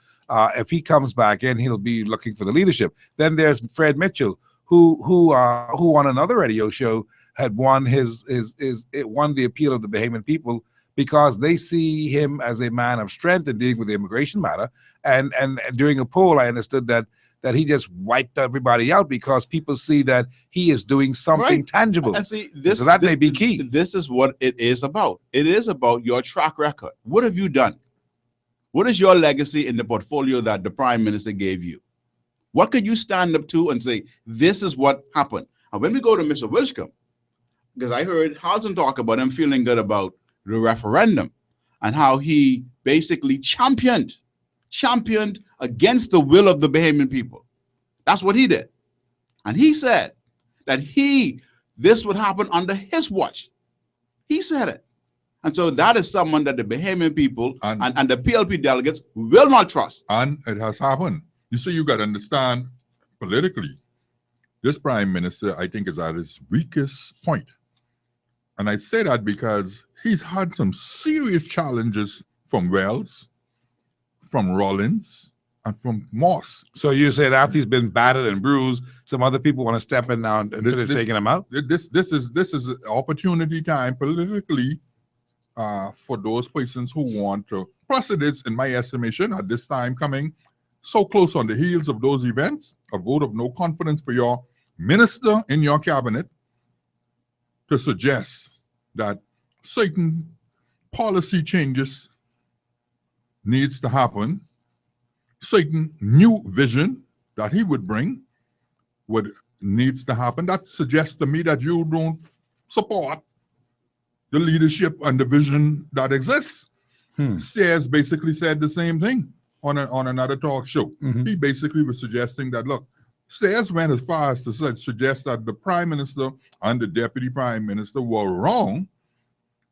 If he comes back in, he'll be looking for the leadership. Then there's Fred Mitchell, who on another radio show had won won the appeal of the Bahamian people, because they see him as a man of strength in dealing with the immigration matter. And during a poll, I understood that he just wiped everybody out, because people see that he is doing something tangible. And see, so that may be key. This is what it is about. It is about your track record. What have you done? What is your legacy in the portfolio that the Prime Minister gave you? What could you stand up to and say, this is what happened? And when we go to Mr. Wilchcombe, because I heard Halton talk about him feeling good about the referendum and how he basically championed against the will of the Bahamian people. That's what he did. And he said that this would happen under his watch. He said it. And so that is someone that the Bahamian people and the PLP delegates will not trust. And it has happened. You see, you got to understand politically, this Prime Minister, I think, is at his weakest point. And I say that because he's had some serious challenges from Wells, from Rollins, and from Moss. So you said after he's been battered and bruised, some other people want to step in now and finish taking him out? This is an opportunity time politically for those persons who want to. Plus, it is, in my estimation, at this time coming so close on the heels of those events, a vote of no confidence for your minister in your cabinet to suggest that certain policy changes needs to happen, certain new vision that he would bring needs to happen. That suggests to me that you don't support the leadership and the vision that exists. Sayers basically said the same thing on another talk show. He basically was suggesting that, look, Sayers went as far as to suggest that the prime minister and the deputy prime minister were wrong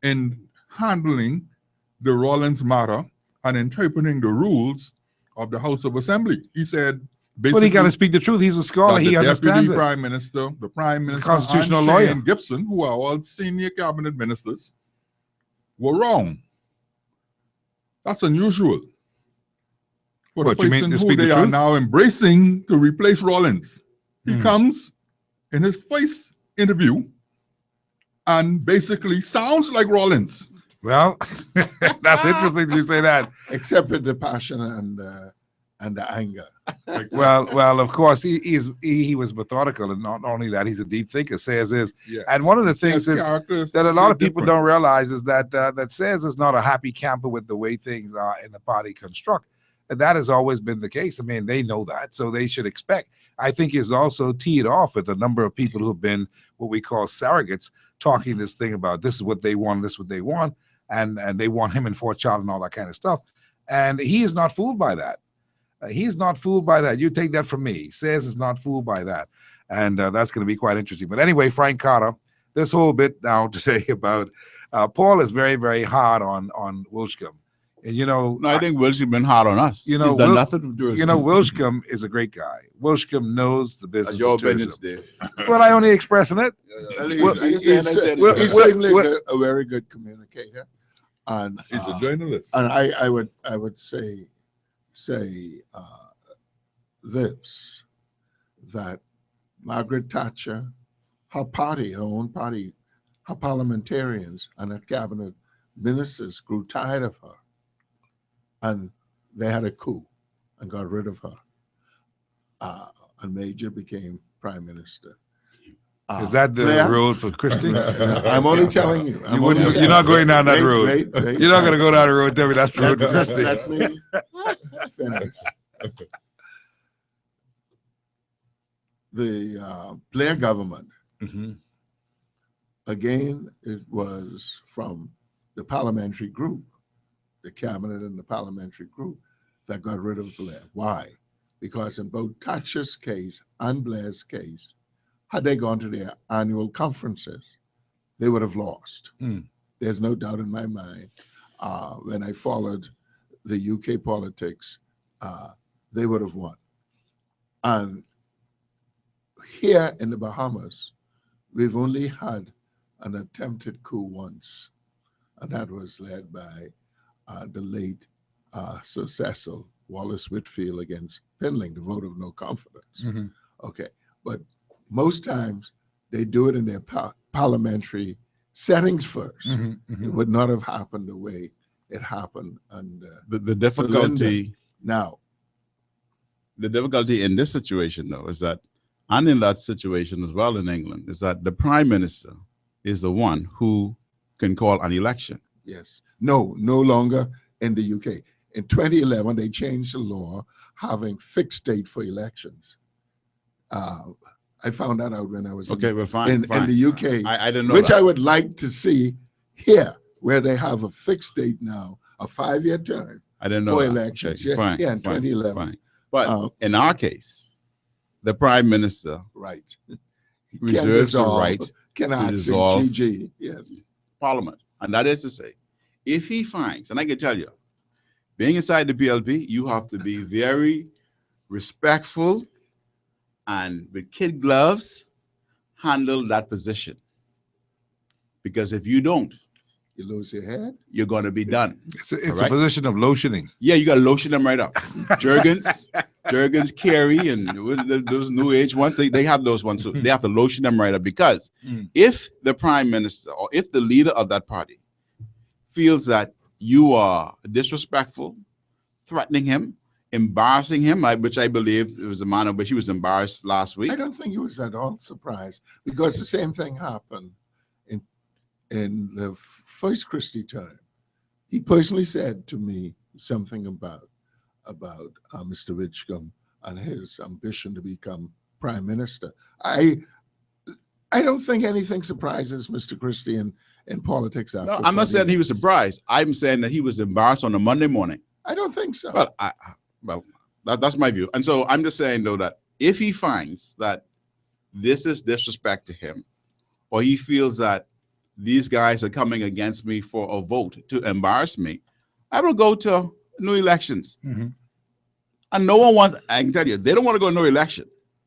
in handling the Rawlings matter and interpreting the rules of the House of Assembly. He said, But he got to speak the truth. He's a scholar. He understands it. The prime minister, constitutional and lawyer, Shane Gibson, who are all senior cabinet ministers, were wrong. That's unusual for the person who they are now embracing to replace Rawlings. He comes in his first interview and basically sounds like Rawlings. Well, that's interesting you say that. Except with the passion and the anger. Well, of course, he was methodical, and not only that, he's a deep thinker. Sayers is, yes. And one of the things is that a lot of people don't realize is that that Sayers is not a happy camper with the way things are in the party construct. And that has always been the case. I mean, they know that, so they should expect. I think he's also teed off with a number of people who have been what we call surrogates, talking this thing about this is what they want, this is what they want, and they want him in Fort Charlotte and all that kind of stuff. And he is not fooled by that. He's not fooled by that. You take that from me. Sayers is not fooled by that. And that's going to be quite interesting. But anyway, Frank Carter, this whole bit now to say about Paul is very, very hard on Wilschcombe. And, you know, no, I think Wilschcombe been hard on us. You know, he's done nothing to do with Wilschcombe is a great guy. Wilschcombe knows the business. Your opinions, Dave. Well, I only expressing it. He's certainly a very good communicator, and he's a journalist. And I would say this, that Margaret Thatcher, her party, her own party, her parliamentarians and her cabinet ministers grew tired of her. And they had a coup and got rid of her. And Major became prime minister. Is that the road for Christie? I'm only telling you. You're not going down that road. You're not going to go down the road and tell me that's the road for Christie. Let me finish. The Blair government, again, it was from the parliamentary group, the cabinet and the parliamentary group, that got rid of Blair. Why? Because in both Thatcher's case and Blair's case, had they gone to their annual conferences, they would have lost. There's no doubt in my mind. When I followed the UK politics, they would have won. And here in the Bahamas, we've only had an attempted coup once, and that was led by the late Sir Cecil Wallace Whitfield against Pinling, the vote of no confidence. Okay, but most times they do it in their parliamentary settings first. It would not have happened the way it happened. And the difficulty now, the difficulty in this situation, though, is that, and in that situation as well in England, is that the prime minister is the one who can call an election. Yes. No longer in the UK. In 2011, they changed the law having fixed date for elections. I found that out when I was in the UK. I didn't know which that. I would like to see here, where they have a fixed date now, a 5-year term I didn't know for that. elections. Okay, Yeah, fine, in fine, 2011. fine. But in our case, the prime minister right reserves the right can to ask dissolve GG, yes. Parliament. And that is to say, if he finds, and I can tell you, being inside the PLP, you have to be very respectful and with kid gloves handle that position. Because if you don't, You lose your head. you're going to be done. It's All a right? position of lotioning. Yeah, you got to lotion them right up. Jurgens, Kerry, and those new age ones, they have those ones too. They have to lotion them right up because if the prime minister or if the leader of that party feels that you are disrespectful, threatening him, embarrassing him, which I believe it was a manner which he was embarrassed last week. I don't think he was at all surprised because the same thing happened in the first Christie time. He personally said to me something about Mr. Whitcomb and his ambition to become prime minister. I don't think anything surprises Mr. Christie in politics after. No, I'm not 40 saying he was years. surprised. I'm saying that he was embarrassed on a Monday morning. I don't think so. Well, that's my view. And so I'm just saying, though, that if he finds that this is disrespect to him, or he feels that these guys are coming against me for a vote to embarrass me, I will go to new elections. And no one wants, I can tell you, they don't want to go to no election.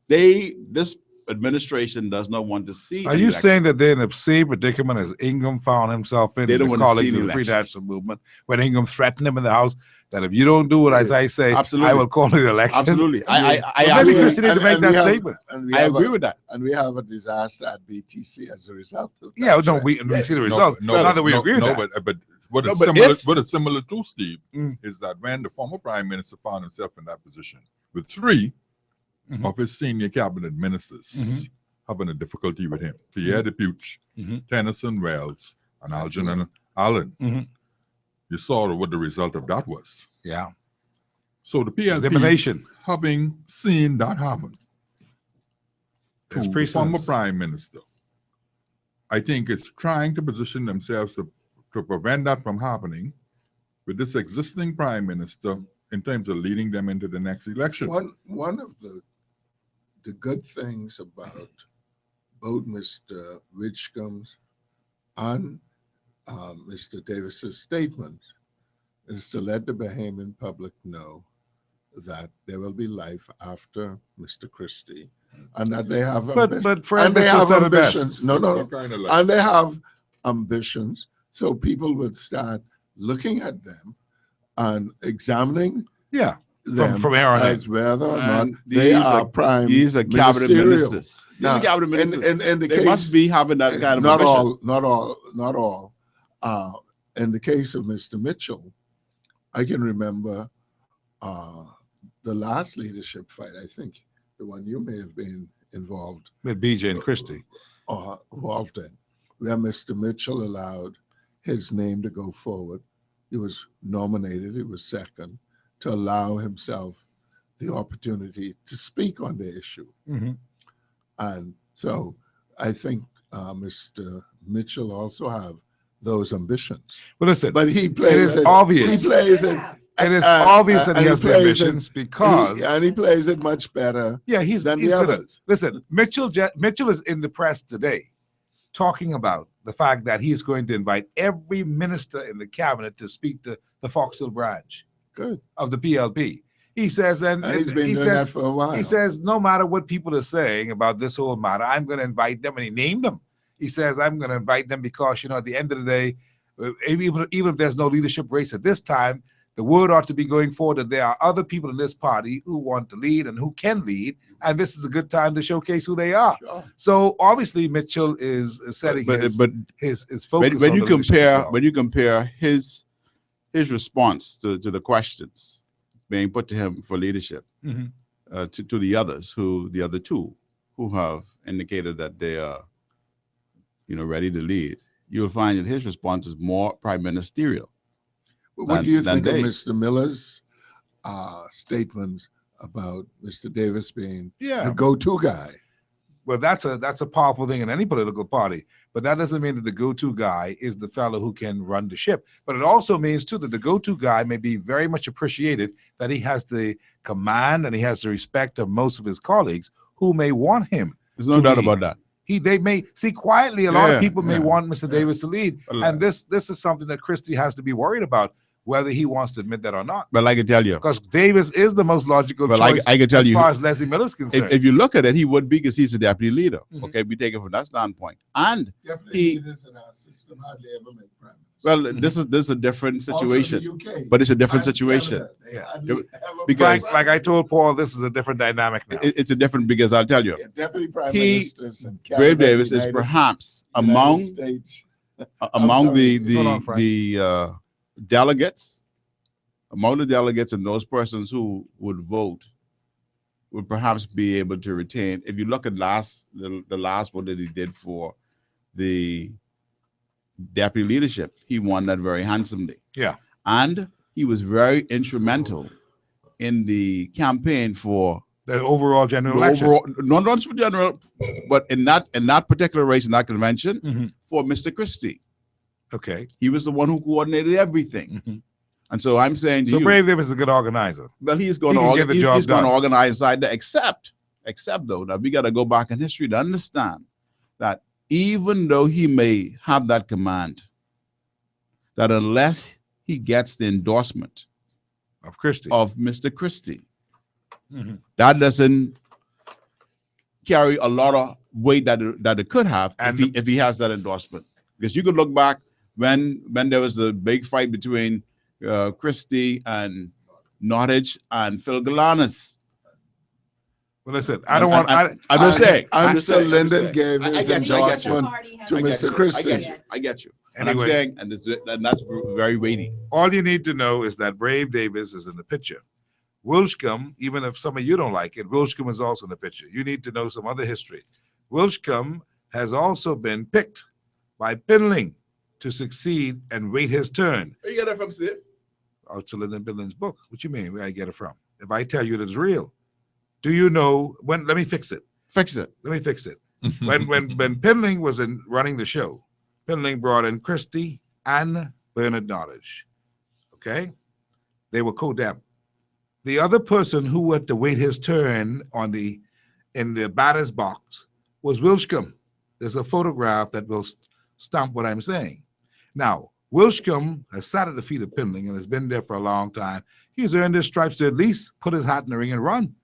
This administration does not want to see. Are an you election. saying that they're in the same predicament as Ingham found himself in? They don't the want to see colleagues an of the Free election. National Movement when Ingham threatened him in the House that if you don't do what as I say, Absolutely. I will call it an election? Absolutely. I I maybe agree. Christie need to make that statement. I agree with that. And we have a disaster at BTC as a result of that. Yeah, no, we see the result. Not that we agree with that. But what is No, but similar, if- what is similar to Steve is that when the former prime minister found himself in that position with three of his senior cabinet ministers having a difficulty with him, Pierre Depuch, Tennyson Wells, and Algernon Allen, you saw what the result of that was. Yeah. So the PLP, Elimination. having seen that happen to There's the former precedence. prime minister, I think it's trying to position themselves to prevent that from happening with this existing prime minister in terms of leading them into the next election. One of the good things about both Mr. Whitcomb's and Mr. Davis's statement is to let the Bahamian public know that there will be life after Mr. Christie, and that they have But Fred and they Mitchell have said it best. ambitions. No, What kind of life? and they have ambitions. So people would start looking at them and examining them from here on in. as whether or not And they are prime. These are cabinet ministerial. ministers. These Now, are cabinet ministers. in the they case, must be having that kind of not ambition. not all. In the case of Mr. Mitchell, I can remember the last leadership fight. I think the one you may have been involved With BJ and Christie. involved in, where Mr. Mitchell allowed his name to go forward. He was nominated. He was second to allow himself the opportunity to speak on the issue. And so I think Mr. Mitchell also have those ambitions. Well, listen, but he it plays is obvious. He plays it. It is obvious that and he has the plays it- ambitions because and he plays it much better. Yeah, he's than he's the good at- others. Listen, Mitchell is in the press today talking about the fact that he is going to invite every minister in the cabinet to speak to the Fox Hill branch of the PLP. He says, and he's been he doing says, that for a while. He says, no matter what people are saying about this whole matter, I'm going to invite them, and he named them. He says, I'm going to invite them because, at the end of the day, even if there's no leadership race at this time, the word ought to be going forward that there are other people in this party who want to lead and who can lead, and this is a good time to showcase who they are. So obviously, Mitchell is setting his focus. when on you the leadership as well. when you compare his response to the questions being put to him for leadership Mhm. to the others, the other two who have indicated that they are ready to lead, you'll find that his response is more prime ministerial. What do you than think of they. Mr. Miller's statement about Mr. Davis being the go-to guy? Well, that's a powerful thing in any political party, but that doesn't mean that the go-to guy is the fellow who can run the ship. But it also means too that the go-to guy may be very much appreciated, that he has the command and he has the respect of most of his colleagues who may want him. There's no to doubt lead. about that. They may see quietly. A lot Yeah, of people may yeah. want Mr. Davis to lead, and this is something that Christie has to be worried about. whether he wants to admit that or not. But I can tell you, Because Davis is the most logical Well, choice I can tell as you, far as Leslie Miller's concerned. if you look at it, he would be because he's the deputy leader. Mhm. Okay, we take it from that standpoint. And Deputy he, leaders in our system hardly ever make prime minister. well, this is a different Also in the situation, UK but it's a different and situation. Canada, they Yeah. hardly ever Because Frank, like I told Paul, this is a different dynamic now. it's a different, because I'll tell you, deputy prime he, ministers in Canada, Brave Davis, is United- perhaps United among States. among sorry. the Hold on, Frank. delegates, among the delegates and those persons who would vote, would perhaps be able to retain. If you look at the last vote that he did for the deputy leadership, he won that very handsomely. Yeah. And he was very instrumental in the campaign for The overall general the election. overall, not for general, but in that particular race, in that convention, Mhm. for Mr. Christie. Okay. He was the one who coordinated everything. Mhm. And so I'm saying to So you, Brave Davis is a good organizer. well, he's going He can to get the job he's going to done. organize side there, except though that we got to go back in history to understand that even though he may have that command, that unless he gets the endorsement Of Christie. of Mr. Christie, Mhm. that doesn't carry a lot of weight that it could have And if he has that endorsement. Because you could look back when there was the big fight between Christie and Nottage and Phil Galanis. Well, listen, I don't want. I'm just saying. I'm just Mr. saying, Linden I'm just saying. gave I his get you, I get you. endorsement to I get Mr. you, Christie. I get you. And I'm Anyway. saying, and that's very weighty. All you need to know is that Brave Davis is in the picture. Wilshcombe, even if some of you don't like it, Wilshcombe is also in the picture. You need to know some other history. Wilshcombe has also been picked by Pinling to succeed and wait his turn. Where you get that from, Steve? Out to Lyndon Pinling's book. What you mean? Where I get it from? If I tell you that it's real, do you know when? Let me fix it. Fix it. Let me fix it. when Pinling was running the show, Pinling brought in Christie and Bernard Nottage. Okay, they were co-dep. The other person who had to wait his turn in the batter's box was Wilshcombe. There's a photograph that will stamp what I'm saying. Now, Wilshcombe has sat at the feet of Pinling and has been there for a long time. He's earned his stripes to at least put his hat in the ring and run.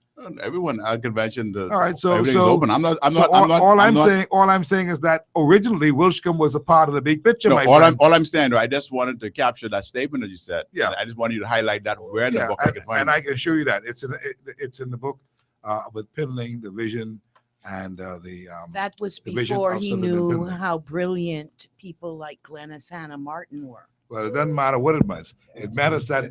Everyone at convention, All right, so everything's open. all I'm saying is that originally Wilshcombe was a part of the big picture. No, my all friend. I'm saying, though, I just wanted to capture that statement that you said. Yeah. I just wanted you to highlight that where in the Yeah, book I can find and it. I can show you that it's in the book with Pinling, the vision, and That was the vision before of he Sullivan knew Pinling. how brilliant people like Glenys Hannah Martin were. Well, it doesn't matter what it was. It matters that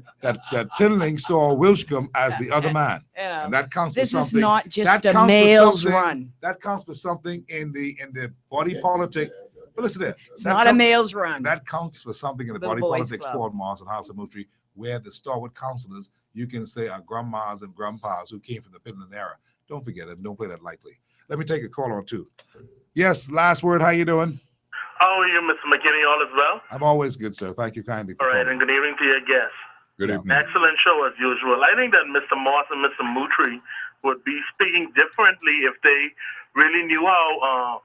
Pinling saw Wilshcombe as the other man, Yeah. and that counts This for is something. not just That a counts for male's something- run. That counts for something in the body politic. But listen there. It's that not a counts- male's run. That counts for something in the The body boys' politics club. called Mars and House of Moultrie, where the stalwart counselors, you can say, are grandmas and grandpas who came from the Pinland era. Don't forget it. Don't play that lightly. Let me take a call on two. Yes, last word. How you doing? How are you, Mr. McKinney? All is well? I'm always good, sir. Thank you kindly for All right, calling. and good evening to your guests. Good evening. Excellent show as usual. I think that Mr. Moss and Mr. Moultrie would be speaking differently if they really knew how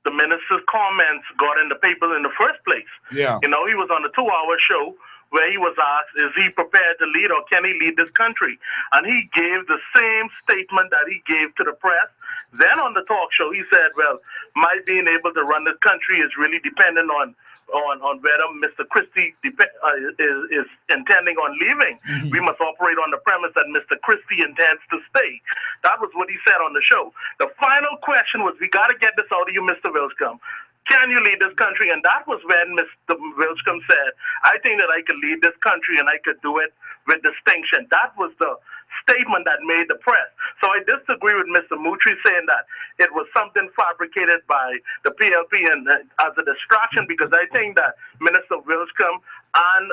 the minister's comments got in the paper in the first place. Yeah. You know, he was on a 2-hour show where he was asked, is he prepared to lead or can he lead this country? And he gave the same statement that he gave to the press. Then on the talk show, he said, well, my being able to run this country is really dependent on whether Mr. Christie is intending on leaving. Mm-hmm. We must operate on the premise that Mr. Christie intends to stay. That was what he said on the show. The final question was, we got to get this out of you, Mr. Wilshcombe. Can you lead this country? And that was when Mr. Wilshcombe said, I think that I could lead this country and I could do it with distinction. That was the statement that made the press. So I disagree with Mr. Moultrie saying that it was something fabricated by the PLP and as a distraction, because I think that Minister Wilshcombe and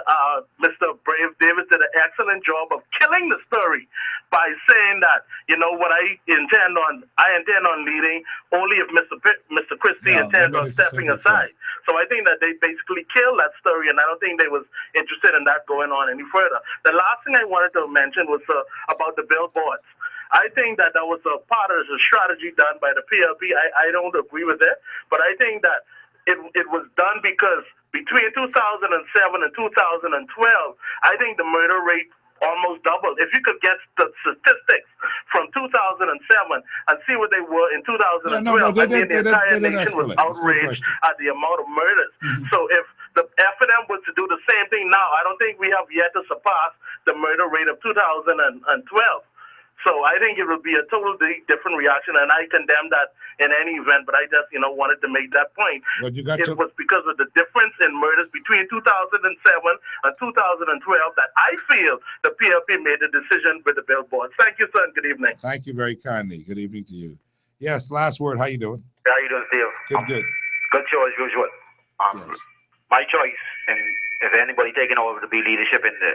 Mr. Brave Davis did an excellent job of killing the story by saying that, you know, what I intend on leading only if Mr. Christie intends on stepping aside. So I think that they basically killed that story, and I don't think they was interested in that going on any further. The last thing I wanted to mention was about the billboards. I think that was a part of the strategy done by the PLP. I don't agree with it, but I think that it was done because between 2007 and 2012, I think the murder rate almost doubled. If you could get the statistics from 2007 and see what they were in 2012, the entire nation was outraged at the amount of murders. So if the FNM was to do the same thing now, I don't think we have yet to surpass the murder rate of 2012. So I think it would be a totally different reaction, and I condemn that in any event, but I just, wanted to make that point. But you got it was because of the difference in murders between 2007 and 2012 that I feel the PLP made a decision with the billboards. Thank you, sir, and good evening. Thank you very kindly. Good evening to you. Yes, last word. How you doing? How you doing, Steve? Good. Good show as usual. My choice, and if anybody taking over to be leadership in the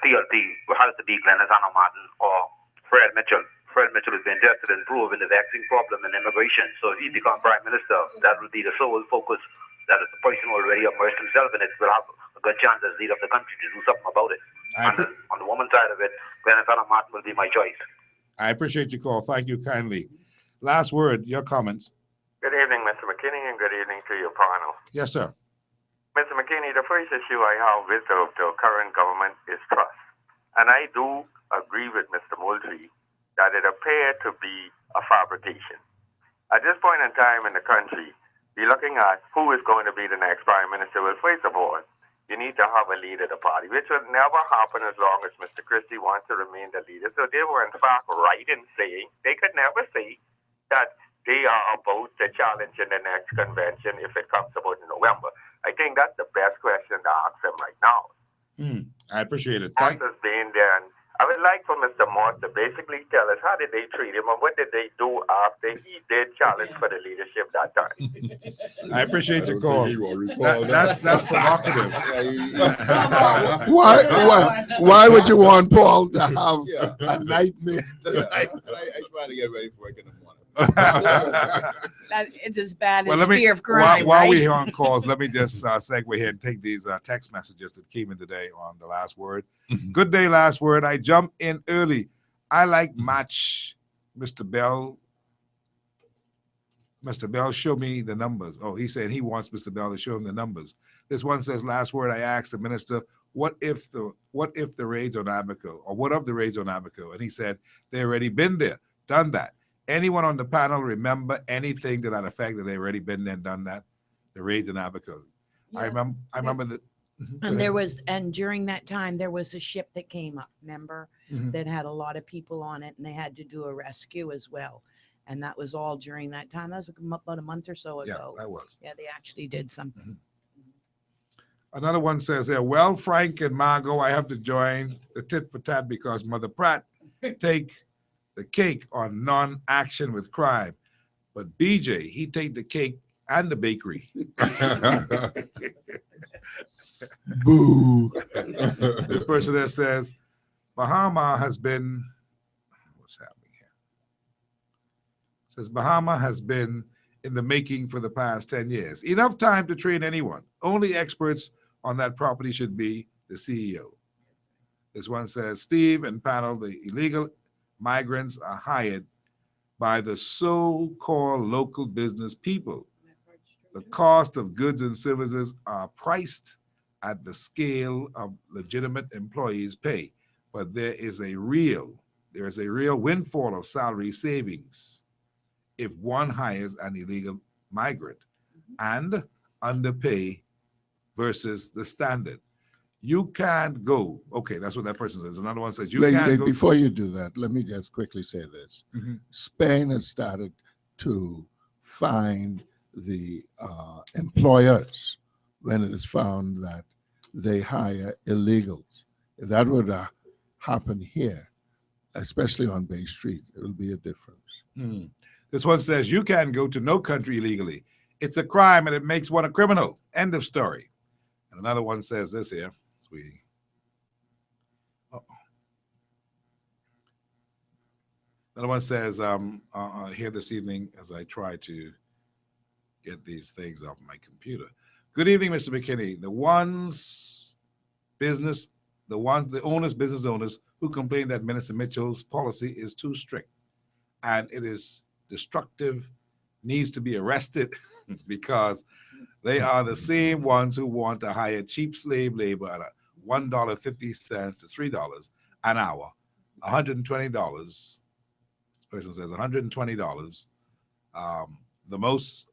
PLP, has to be Glenn Azano Martin or Fred Mitchell. Fred Mitchell has been tested and proved in the vaccine problem and immigration. So if he becomes Prime Minister, that will be the sole focus. That is the person who already immersed himself in it will have a good chance as leader of the country to do something about it. On the woman side of it, Glenn Azano Martin will be my choice. I appreciate your call. Thank you kindly. Last word, your comments. Good evening, Mr. McKinney, and good evening to your panel. Yes, sir. Mr. McKinney, the first issue I have with the current government is trust. And I do agree with Mr. Moultrie that it appeared to be a fabrication. At this point in time in the country, we're looking at who is going to be the next prime minister. Well, first of all, you need to have a leader of the party, which will never happen as long as Mr. Christie wants to remain the leader. So they were in fact right in saying they could never say that they are about to challenge in the next convention if it comes about in November. I think that's the best question to ask them right now. I appreciate it. Moss has been there, and I would like for Mr. Moss to basically tell us how did they treat him and what did they do after he did challenge for the leadership that time. I appreciate your call. That's provocative. Why would you want Paul to have a nightmare tonight? I try to get ready for it in the morning. It's as bad Well, as fear of crime, while right? we're here on calls, let me just segue here and take these text messages that came in today on the last word. Good day, last word. I jumped in early. I like match Mr. Bell. Mr. Bell, show me the numbers. Oh, he said he wants Mr. Bell to show him the numbers. This one says, last word, I asked the minister, what if the raids on Abaco, or what of the raids on Abaco? And he said, they already been there, done that. Anyone on the panel remember anything to that effect that they already been there and done that? The raids in Abaco. I remember that. And during that time, there was a ship that came up, remember, Mhm. that had a lot of people on it, and they had to do a rescue as well. And that was all during that time. That was about a month or so ago. Yeah, that was. Yeah, they actually did something. Another one says here, well, Frank and Margot, I have to join the tit for tat because Mother Pratt take the cake on non-action with crime. But BJ, he take the cake and the bakery. Boo. This person there says, Bahama has been, what's happening here? Says Bahama has been in the making for the past 10 years. Enough time to train anyone. Only experts on that property should be the CEO. This one says, Steve and panel, the illegal migrants are hired by the so-called local business people. The cost of goods and services are priced at the scale of legitimate employees' pay, but there is a real windfall of salary savings if one hires an illegal migrant and underpay versus the standard. You can't go. Okay, that's what that person says. Another one says you can't go. Before you do that, let me just quickly say this. Mhm. Spain has started to fine the employers when it is found that they hire illegals. If that were to happen here, especially on Bay Street, it will be a difference. This one says you can go to no country illegally. It's a crime and it makes one a criminal. End of story. And another one says this here, sweetie. Another one says, here this evening as I try to get these things off my computer. Good evening, Mr. McKinney. The business owners who complain that Minister Mitchell's policy is too strict and it is destructive, needs to be arrested because They are the same ones who want to hire cheap slave labor at $1.50 to $3 an hour, $120. This person says $120. The most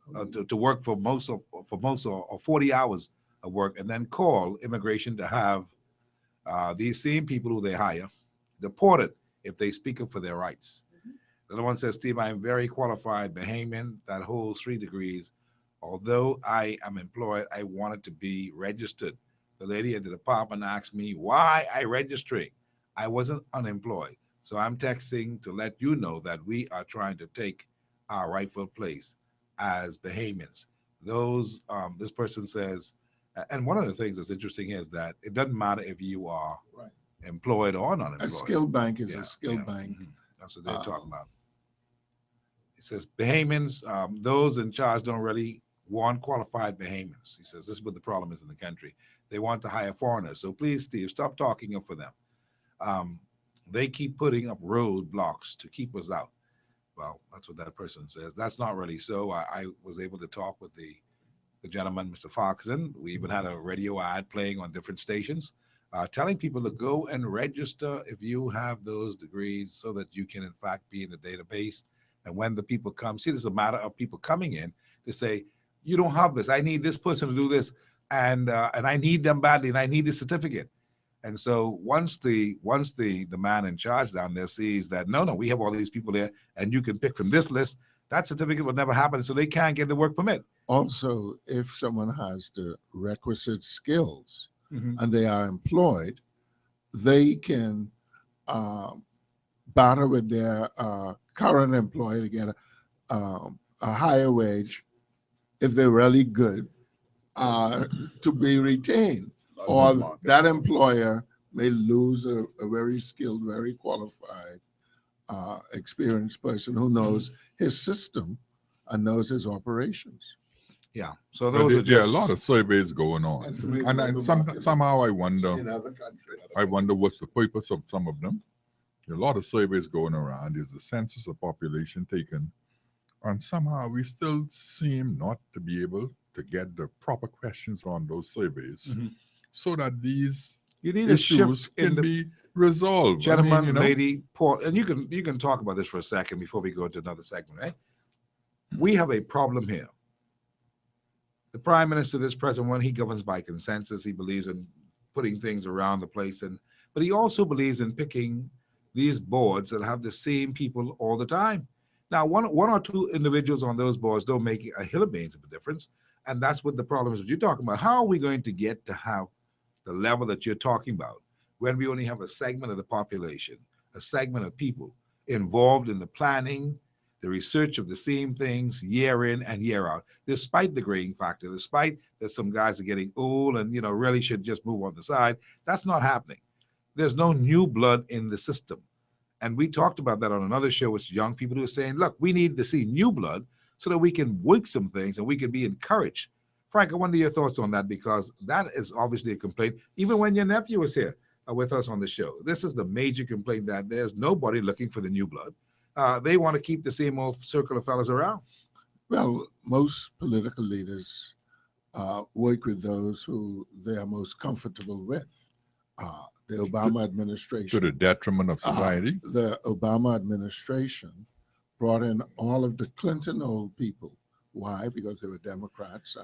to work for most or 40 hours of work, and then call immigration to have these same people who they hire deported if they speak up for their rights. The other one says, Steve, I am very qualified Bahamian that holds 3 degrees. Although I am employed, I wanted to be registered. The lady at the department asked me why I registering. I wasn't unemployed. So I'm texting to let you know that we are trying to take our rightful place as Bahamians. This person says, and one of the things that's interesting is that it doesn't matter if you are employed or unemployed. A skill bank is a skill bank. That's what they're talking about. It says Bahamians, those in charge don't really want qualified Bahamians. He says this is what the problem is in the country. They want to hire foreigners. So please, Steve, stop talking up for them. They keep putting up roadblocks to keep us out. Well, that's what that person says. That's not really so. I was able to talk with the gentleman, Mr. Foxen. We even had a radio ad playing on different stations, telling people to go and register if you have those degrees so that you can, in fact, be in the database. And when the people come, see, this is a matter of people coming in to say, you don't have this. I need this person to do this. And I need them badly, and I need the certificate. And so once the man in charge down there sees that, no, we have all these people there, and you can pick from this list, that certificate will never happen, so they can't get the work permit. Also, if someone has the requisite skills and they are employed, they can barter with their current employer to get a higher wage if they're really good to be retained. Or that employer may lose a very skilled, very qualified, experienced person who knows his system and knows his operations. Yeah. So But those are there are a just lot of surveys going on, That's the way and we go some, back in- somehow I wonder. in other countries. I wonder what's the purpose of some of them. There are a lot of surveys going around. There's the census of population taken, and somehow we still seem not to be able to get the proper questions on those surveys, so that these you need a issues shift in can the be resolved. gentleman, you know, lady, Paul, and you can talk about this for a second before we go into another segment, right? We have a problem here. The prime minister, this present one, he governs by consensus. He believes in putting things around the place, but he also believes in picking these boards that have the same people all the time. Now, one or two individuals on those boards don't make a hill of beans of a difference, and that's what the problem is. What you're talking about, how are we going to get to have the level that you're talking about when we only have a segment of the population, a segment of people involved in the planning, the research of the same things year in and year out, despite the grading factor, despite that some guys are getting old and really should just move on the side? That's not happening. There's no new blood in the system. And we talked about that on another show with young people who are saying, look, we need to see new blood so that we can work some things and we can be encouraged. Frank, I wonder your thoughts on that, because that is obviously a complaint. Even when your nephew was here with us on the show, this is the major complaint, that there's nobody looking for the new blood. They want to keep the same old circle of fellas around. Well, most political leaders work with those who they are most comfortable with. The Obama administration, to the detriment of society. The Obama administration brought in all of the Clinton old people. Why? Because they were Democrats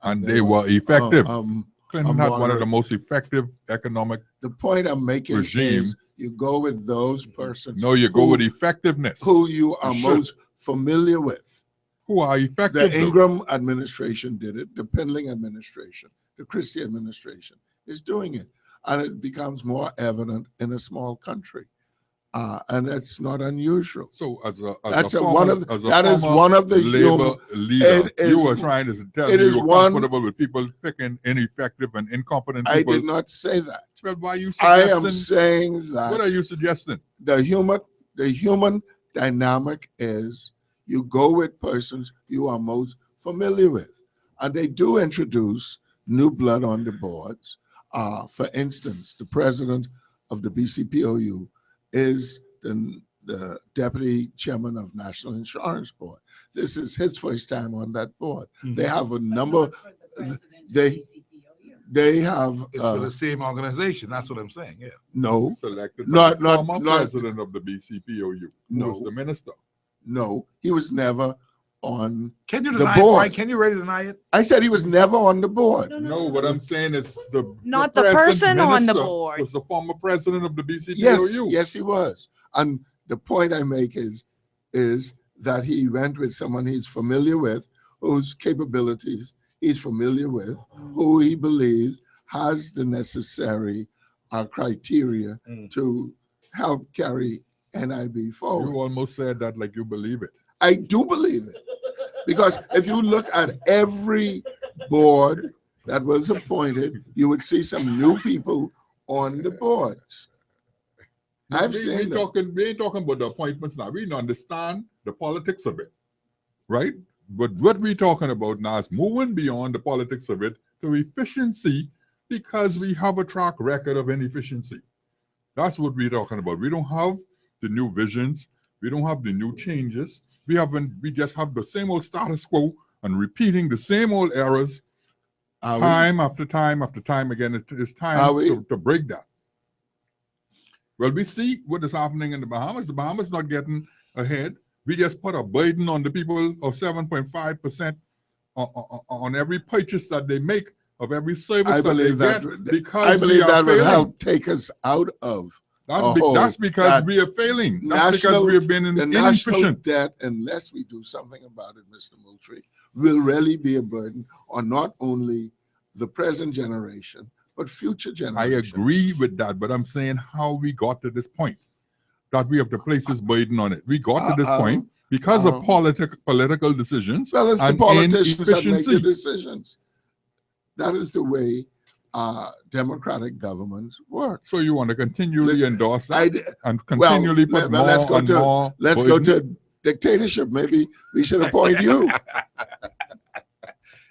And they were effective. Clinton had one of the moderate. most effective economic The point I'm making regime. is you go with those persons. No, you go who- with effectiveness. Who you are You should. most familiar with. Who are effective. The though. Ingram administration did it. The Pendling administration, the Christie administration is doing it. And it becomes more evident in a small country. And it's not unusual. So as a That's former- one of as a that is former one of the labor leader, it you is- were trying to tell it me is you were one- comfortable with people picking ineffective and incompetent I people. did not say that. Well, why are you I suggesting? am saying that What are you suggesting? the human dynamic is you go with persons you are most familiar with. And they do introduce new blood on the boards. For instance, the president of the BCPOU is the deputy chairman of National Insurance Board. This is his first time on that board. They have a number they have It's for the same organization. That's what I'm saying. Yeah. no, Selected not by the not former not president of the BCPOU, who No. was the minister. no. He was never on Can you the deny it, board. Frank? Can you really deny it? I said he was never on the board. No, what I'm saying is Not the the present person on the minister board. was the former president of the BCPOU. Yes, yes, he was. And the point I make is that he went with someone he's familiar with, whose capabilities he's familiar with, who he believes has the necessary criteria to help carry NIB forward. You almost said that like you believe it. I do believe it. Because if you look at every board that was appointed, you would see some new people on the boards. I've we seen ain't talking about the appointments now. We understand the politics of it, right? But what we're talking about now is moving beyond the politics of it to efficiency, because we have a track record of inefficiency. That's what we're talking about. We don't have the new visions. We don't have the new changes. We just have the same old status quo and repeating the same old errors time after time after time again. It's time to break that. Well, we see what is happening in the Bahamas. The Bahamas not getting ahead. We just put a burden on the people of 7.5% on every purchase that they make, of every service I believe that that they get, because I believe that would failing. help take us out of That's because we are failing. That's because we have been the national inefficient. debt, unless we do something about it, Mr. Moultrie, will really be a burden on not only the present generation, but future I generations. agree with that, but I'm saying how we got to this point, that we have to place this burden on it. We got to this point because of political decisions Well, it's the and politicians that make the inefficiency. decisions. That is the way democratic governments work. So you want to continually endorse that and Well, continually put more let's go and to more let's go burden? to dictatorship. Maybe we should appoint you.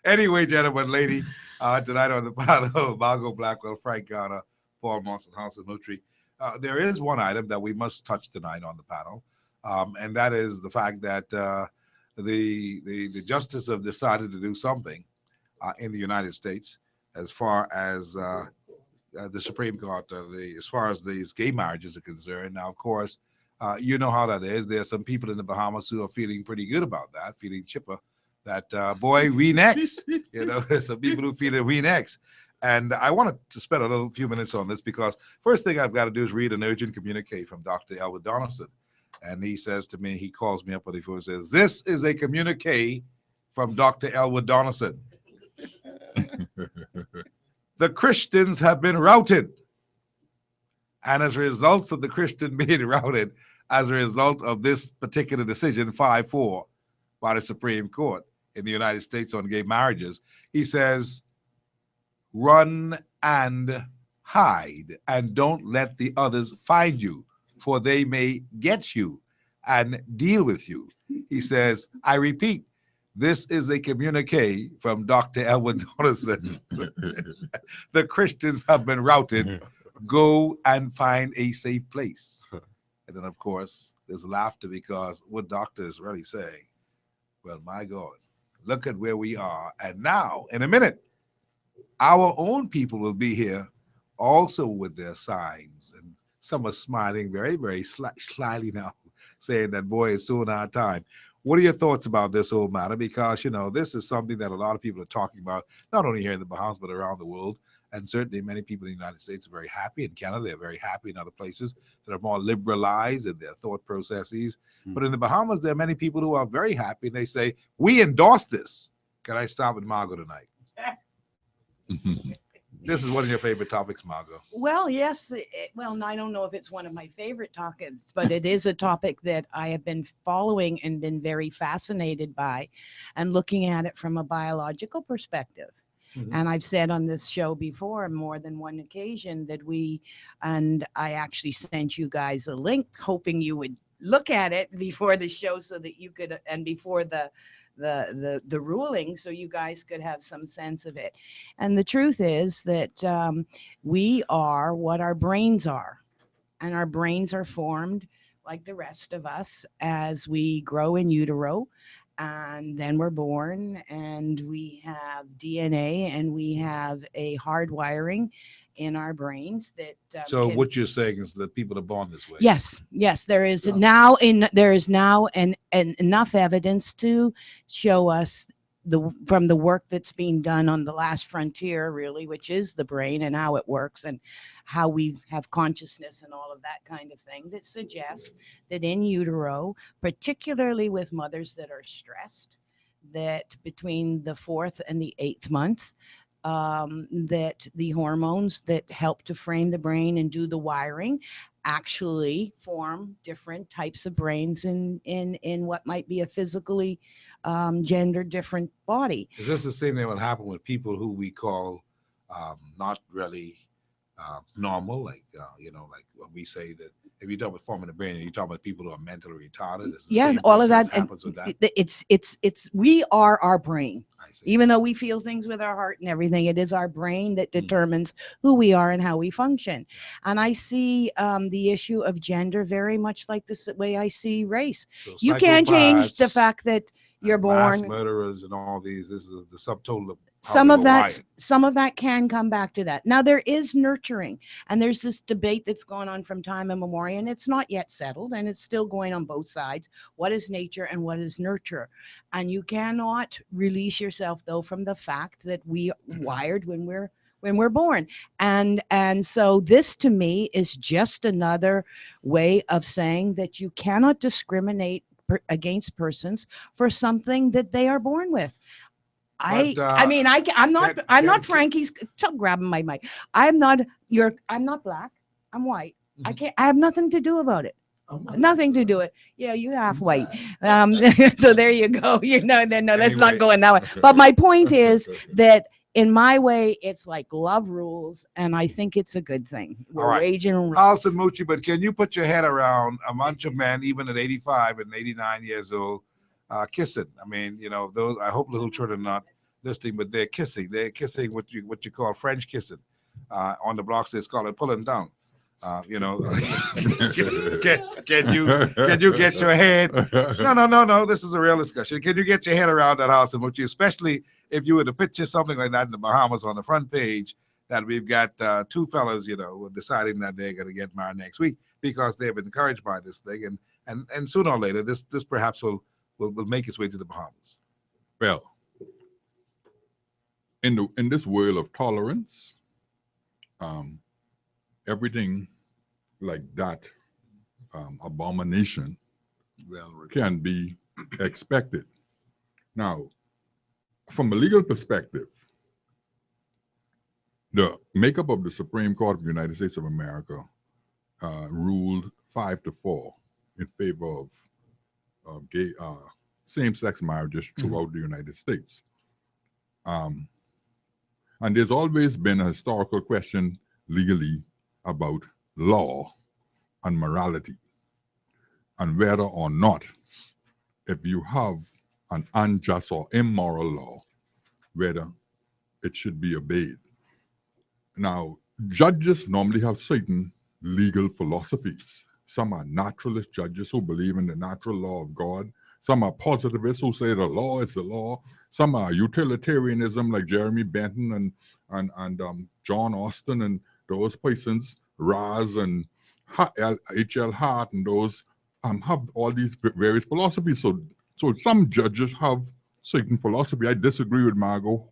Anyway, gentlemen, lady, tonight on the panel, Margot Blackwell, Frank Garner, Paul Monson, Hanson Moultrie. There is one item that we must touch tonight on the panel, and that is the fact that the justices have decided to do something in the United States as far as the Supreme Court, as far as these gay marriages are concerned. Now, of course, you know how that is. There are some people in the Bahamas who are feeling pretty good about that, feeling chipper. That boy, we next. You know, some people who feel that we next. And I wanted to spend a few minutes on this because first thing I've got to do is read an urgent communique from Dr. Elwood Donaldson. And he says to me, he calls me up on the phone and says, "This is a communique from Dr. Elwood Donaldson. The Christians have been routed. And as a result of the Christian being routed, as a result of this particular decision, 5-4, by the Supreme Court in the United States on gay marriages, he says, run and hide and don't let the others find you, for they may get you and deal with you." He says, I repeat, this is a communique from Dr. Elwood Donaldson. The Christians have been routed. Go and find a safe place. And then, of course, there's laughter because what doctor is really saying, well, my God, look at where we are. And now, in a minute, our own people will be here also with their signs. And some are smiling very, very slyly now, saying that, boy, it's soon our time. What are your thoughts about this whole matter? Because, you know, this is something that a lot of people are talking about, not only here in the Bahamas, but around the world. And certainly many people in the United States are very happy. In Canada, they're very happy. In other places that are more liberalized in their thought processes. But in the Bahamas, there are many people who are very happy. And they say, we endorse this. Can I start with Margot tonight? This is one of your favorite topics, Margot. Well, yes. Well, I don't know if it's one of my favorite topics, but it is a topic that I have been following and been very fascinated by and looking at it from a biological perspective. And I've said on this show before, more than one occasion, that I actually sent you guys a link, hoping you would look at it before the show so that you could, and before the ruling, so you guys could have some sense of it. And the truth is that we are what our brains are, and our brains are formed like the rest of us as we grow in utero and then we're born, and we have DNA, and we have a hardwiring in our brains that So can- what you're saying is that people are born this way. Yes, there is now enough evidence to show us from the work that's being done on the last frontier, really, which is the brain and how it works and how we have consciousness and all of that kind of thing, that suggests that in utero, particularly with mothers that are stressed, that between the 4th and the 8th month, that the hormones that help to frame the brain and do the wiring actually form different types of brains in what might be a physically gender different body. Is this the same thing that would happen with people who we call not really normal? Like, like when we say that if you talk about forming the brain and you talk about people who are mentally retarded. Is the Yeah, same all of process that. And happens with that? it's we are our brain. Even though we feel things with our heart and everything, it is our brain that determines who we are and how we function. And I see the issue of gender very much like this way I see race. So You can't change the psychopaths, fact that you're mass born. murderers and all these. This is the subtotal of how Some they of were that wired. some of that can come back to that. Now there is nurturing, and there's this debate that's going on from time immemorial, and it's not yet settled, and it's still going on both sides. What is nature and what is nurture? And you cannot release yourself though from the fact that we wired when we're born. And so this to me is just another way of saying that you cannot discriminate against persons for something that they are born with. I'm not Frankie's. Stop grabbing my mic. I'm not black. I'm white. I can't. I have nothing to do about it. Nothing to do it. Yeah, you half white. So there you go. No, let's not go in that way. But my point is that in my way, it's like love rules, and I think it's a good thing. We're All right. waging. Alison Mucci, but can you put your head around a bunch of men, even at 85 and 89 years old, kissing? I mean, those. I hope little children are not listening, but they're kissing. They're kissing what you call French kissing. On the blocks, they call it pulling down. Can you get your head? No. This is a real discussion. Can you get your head around that, Alison Mucci, especially if you were to picture something like that in the Bahamas on the front page, that we've got two fellas, deciding that they're going to get married next week because they've been encouraged by this thing, and sooner or later, this perhaps will make its way to the Bahamas. Well, in this world of tolerance, everything like that abomination can be expected. Now, from a legal perspective, the makeup of the Supreme Court of the United States of America ruled 5-4 in favor of gay same-sex marriages throughout the United States. And there's always been a historical question legally about law and morality, and whether or not, if you have an unjust or immoral law, whether it should be obeyed. Now, judges normally have certain legal philosophies. Some are naturalist judges who believe in the natural law of God. Some are positivists who say the law is the law. Some are utilitarianism, like Jeremy Bentham and John Austin and those persons, Raz and H.L. Hart, and those have all these various philosophies. So some judges have certain philosophy. I disagree with Margot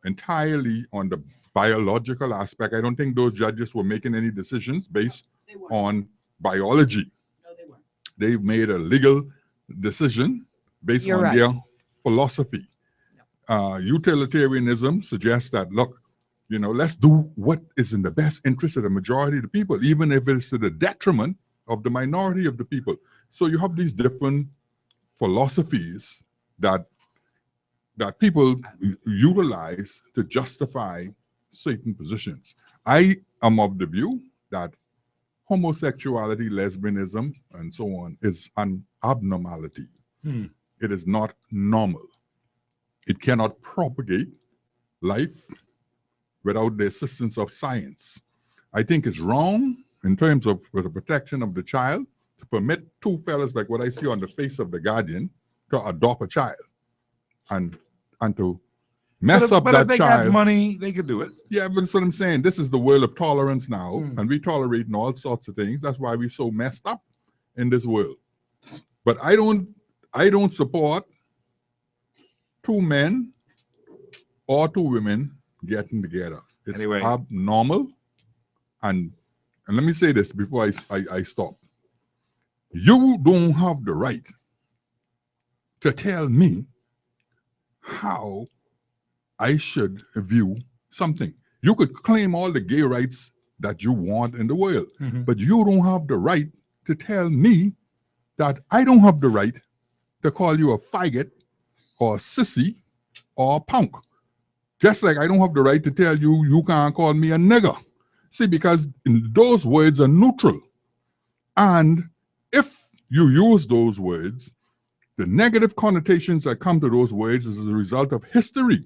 entirely on the biological aspect. I don't think those judges were making any decisions based on biology. No, they weren't. They've made a legal decision based on their philosophy. Utilitarianism suggests that, look, let's do what is in the best interest of the majority of the people, even if it's to the detriment of the minority of the people. So you have these different philosophies that people utilize to justify certain positions. I am of the view that homosexuality, lesbianism, and so on is an abnormality. It is not normal. It cannot propagate life without the assistance of science. I think it's wrong in terms of the protection of the child to permit two fellas like what I see on the face of the Guardian to adopt a child. and to mess up but that if they child. got money, they could do it. Yeah, but that's what I'm saying. This is the world of tolerance now, and we tolerating all sorts of things. That's why we're so messed up in this world. But I don't support two men or two women getting together. It's Anyway. abnormal. And let me say this before I stop. You don't have the right to tell me how I should view something. You could claim all the gay rights that you want in the world, but you don't have the right to tell me that I don't have the right to call you a faggot or a sissy or a punk. Just like I don't have the right to tell you you can't call me a nigger. See, because those words are neutral. And if you use those words, the negative connotations that come to those words is as a result of history.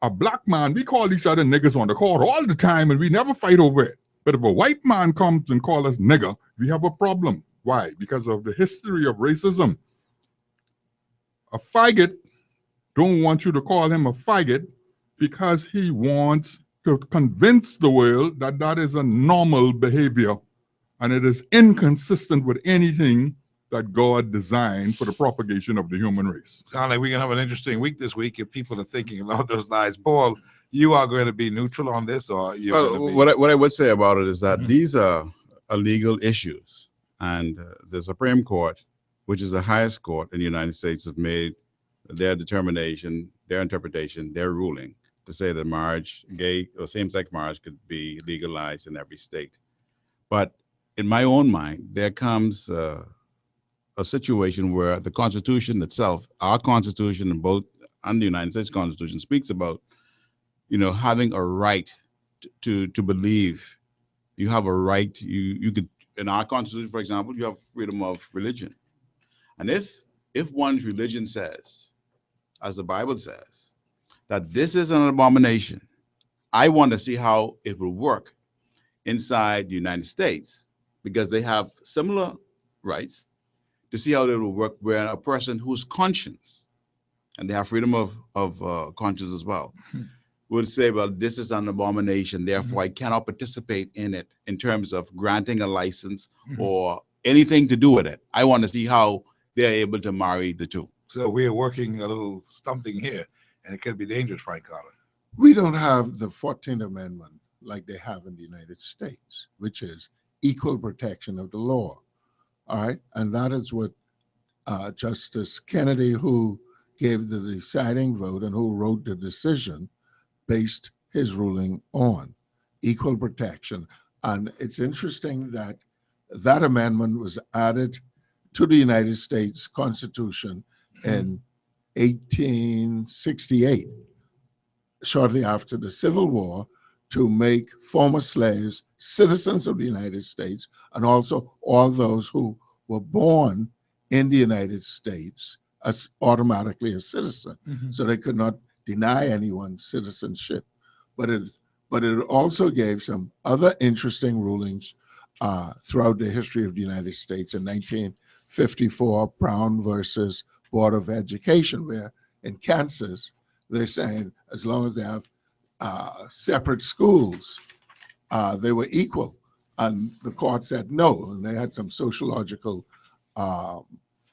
A black man, we call each other niggers on the court all the time and we never fight over it. But if a white man comes and calls us nigger, we have a problem. Why? Because of the history of racism. A faggot don't want you to call him a faggot because he wants to convince the world that that is a normal behavior and it is inconsistent with anything that God designed for the propagation of the human race. Sound like we're going to have an interesting week this week if people are thinking about those lies. Paul, you are going to be neutral on this, or you're Well, going to be... what I would say about it is that these are legal issues, and the Supreme Court, which is the highest court in the United States, have made their determination, their interpretation, their ruling to say that marriage, gay or same-sex marriage, could be legalized in every state. But in my own mind, there comes a situation where the Constitution itself, our Constitution and the United States Constitution, speaks about, having a right to believe. You have a right. You could, in our Constitution, for example, you have freedom of religion, and if one's religion says, as the Bible says, that this is an abomination, I want to see how it will work inside the United States, because they have similar rights, to see how it will work where a person whose conscience, and they have freedom of conscience as well, would say, well, this is an abomination, therefore I cannot participate in it in terms of granting a license or anything to do with it. I want to see how they're able to marry the two. So we're working a little something here, and it could be dangerous, Frank Carter. We don't have the 14th Amendment like they have in the United States, which is equal protection of the law. All right. And that is what Justice Kennedy, who gave the deciding vote and who wrote the decision, based his ruling on equal protection. And it's interesting that that amendment was added to the United States Constitution in 1868, shortly after the Civil War, to make former slaves citizens of the United States, and also all those who were born in the United States as automatically a citizen. So they could not deny anyone citizenship. But it also gave some other interesting rulings throughout the history of the United States. In 1954, Brown versus Board of Education, where in Kansas, they're saying as long as they have separate schools, they were equal. And the court said no, and they had some sociological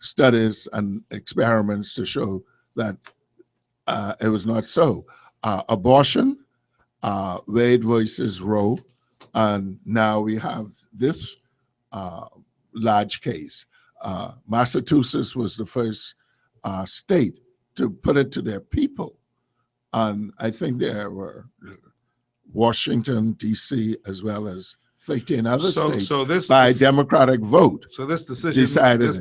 studies and experiments to show that it was not so. Abortion, Wade versus Roe, and now we have this large case. Massachusetts was the first state to put it to their people. And I think there were Washington, D.C., as well as 13 other states by Democratic vote. So this decision decided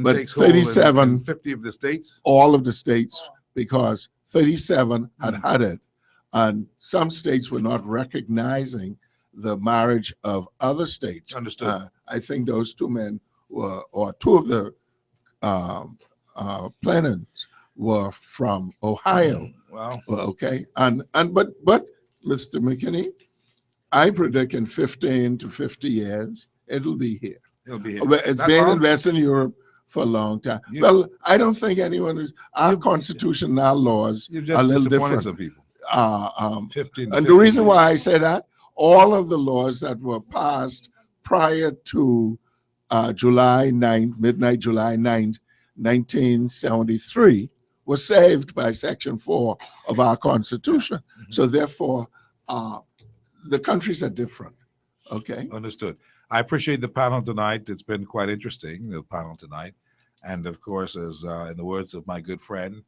but takes 37, hold in 50 of the states? All of the states, because 37 had it. And some states were not recognizing the marriage of other states. Understood. I think those two men were, or two of the plaintiffs were from Ohio. Wow. Okay. But Mr. McKinney, I predict in 15 to 50 years, it'll be here. It'll be here. It's been in Western Europe for a long time. You- Well, I don't think anyone is. Our Constitution and our laws You've are just a little disappointed different. some people. 15 And the reason why I say that, all of the laws that were passed prior to July 9th, midnight July 9th, 1973, was saved by Section 4 of our Constitution. So therefore, the countries are different. Okay. Understood. I appreciate the panel tonight. It's been quite interesting, the panel tonight. And of course, as in the words of my good friend,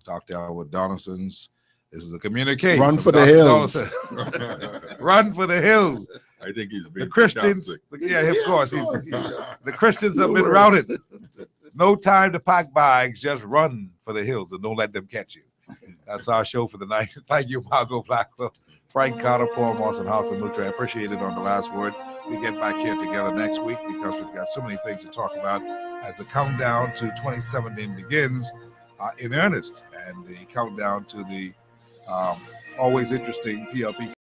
Dr. Elwood Donaldson's, this is a communication. Run from for the Dr. hills. Donaldson. Run for the hills. I think he's The being Christians, sarcastic. yeah, of course. The Christians have No been worries. routed. No time to pack bags, just run for the hills and don't let them catch you. That's our show for the night. Thank you, Margot Blackwell, Frank Carter, Paul Moss, and Hassan Mutra. I appreciate it on the last word. We get back here together next week because we've got so many things to talk about as the countdown to 2017 begins in earnest, and the countdown to the always interesting PLP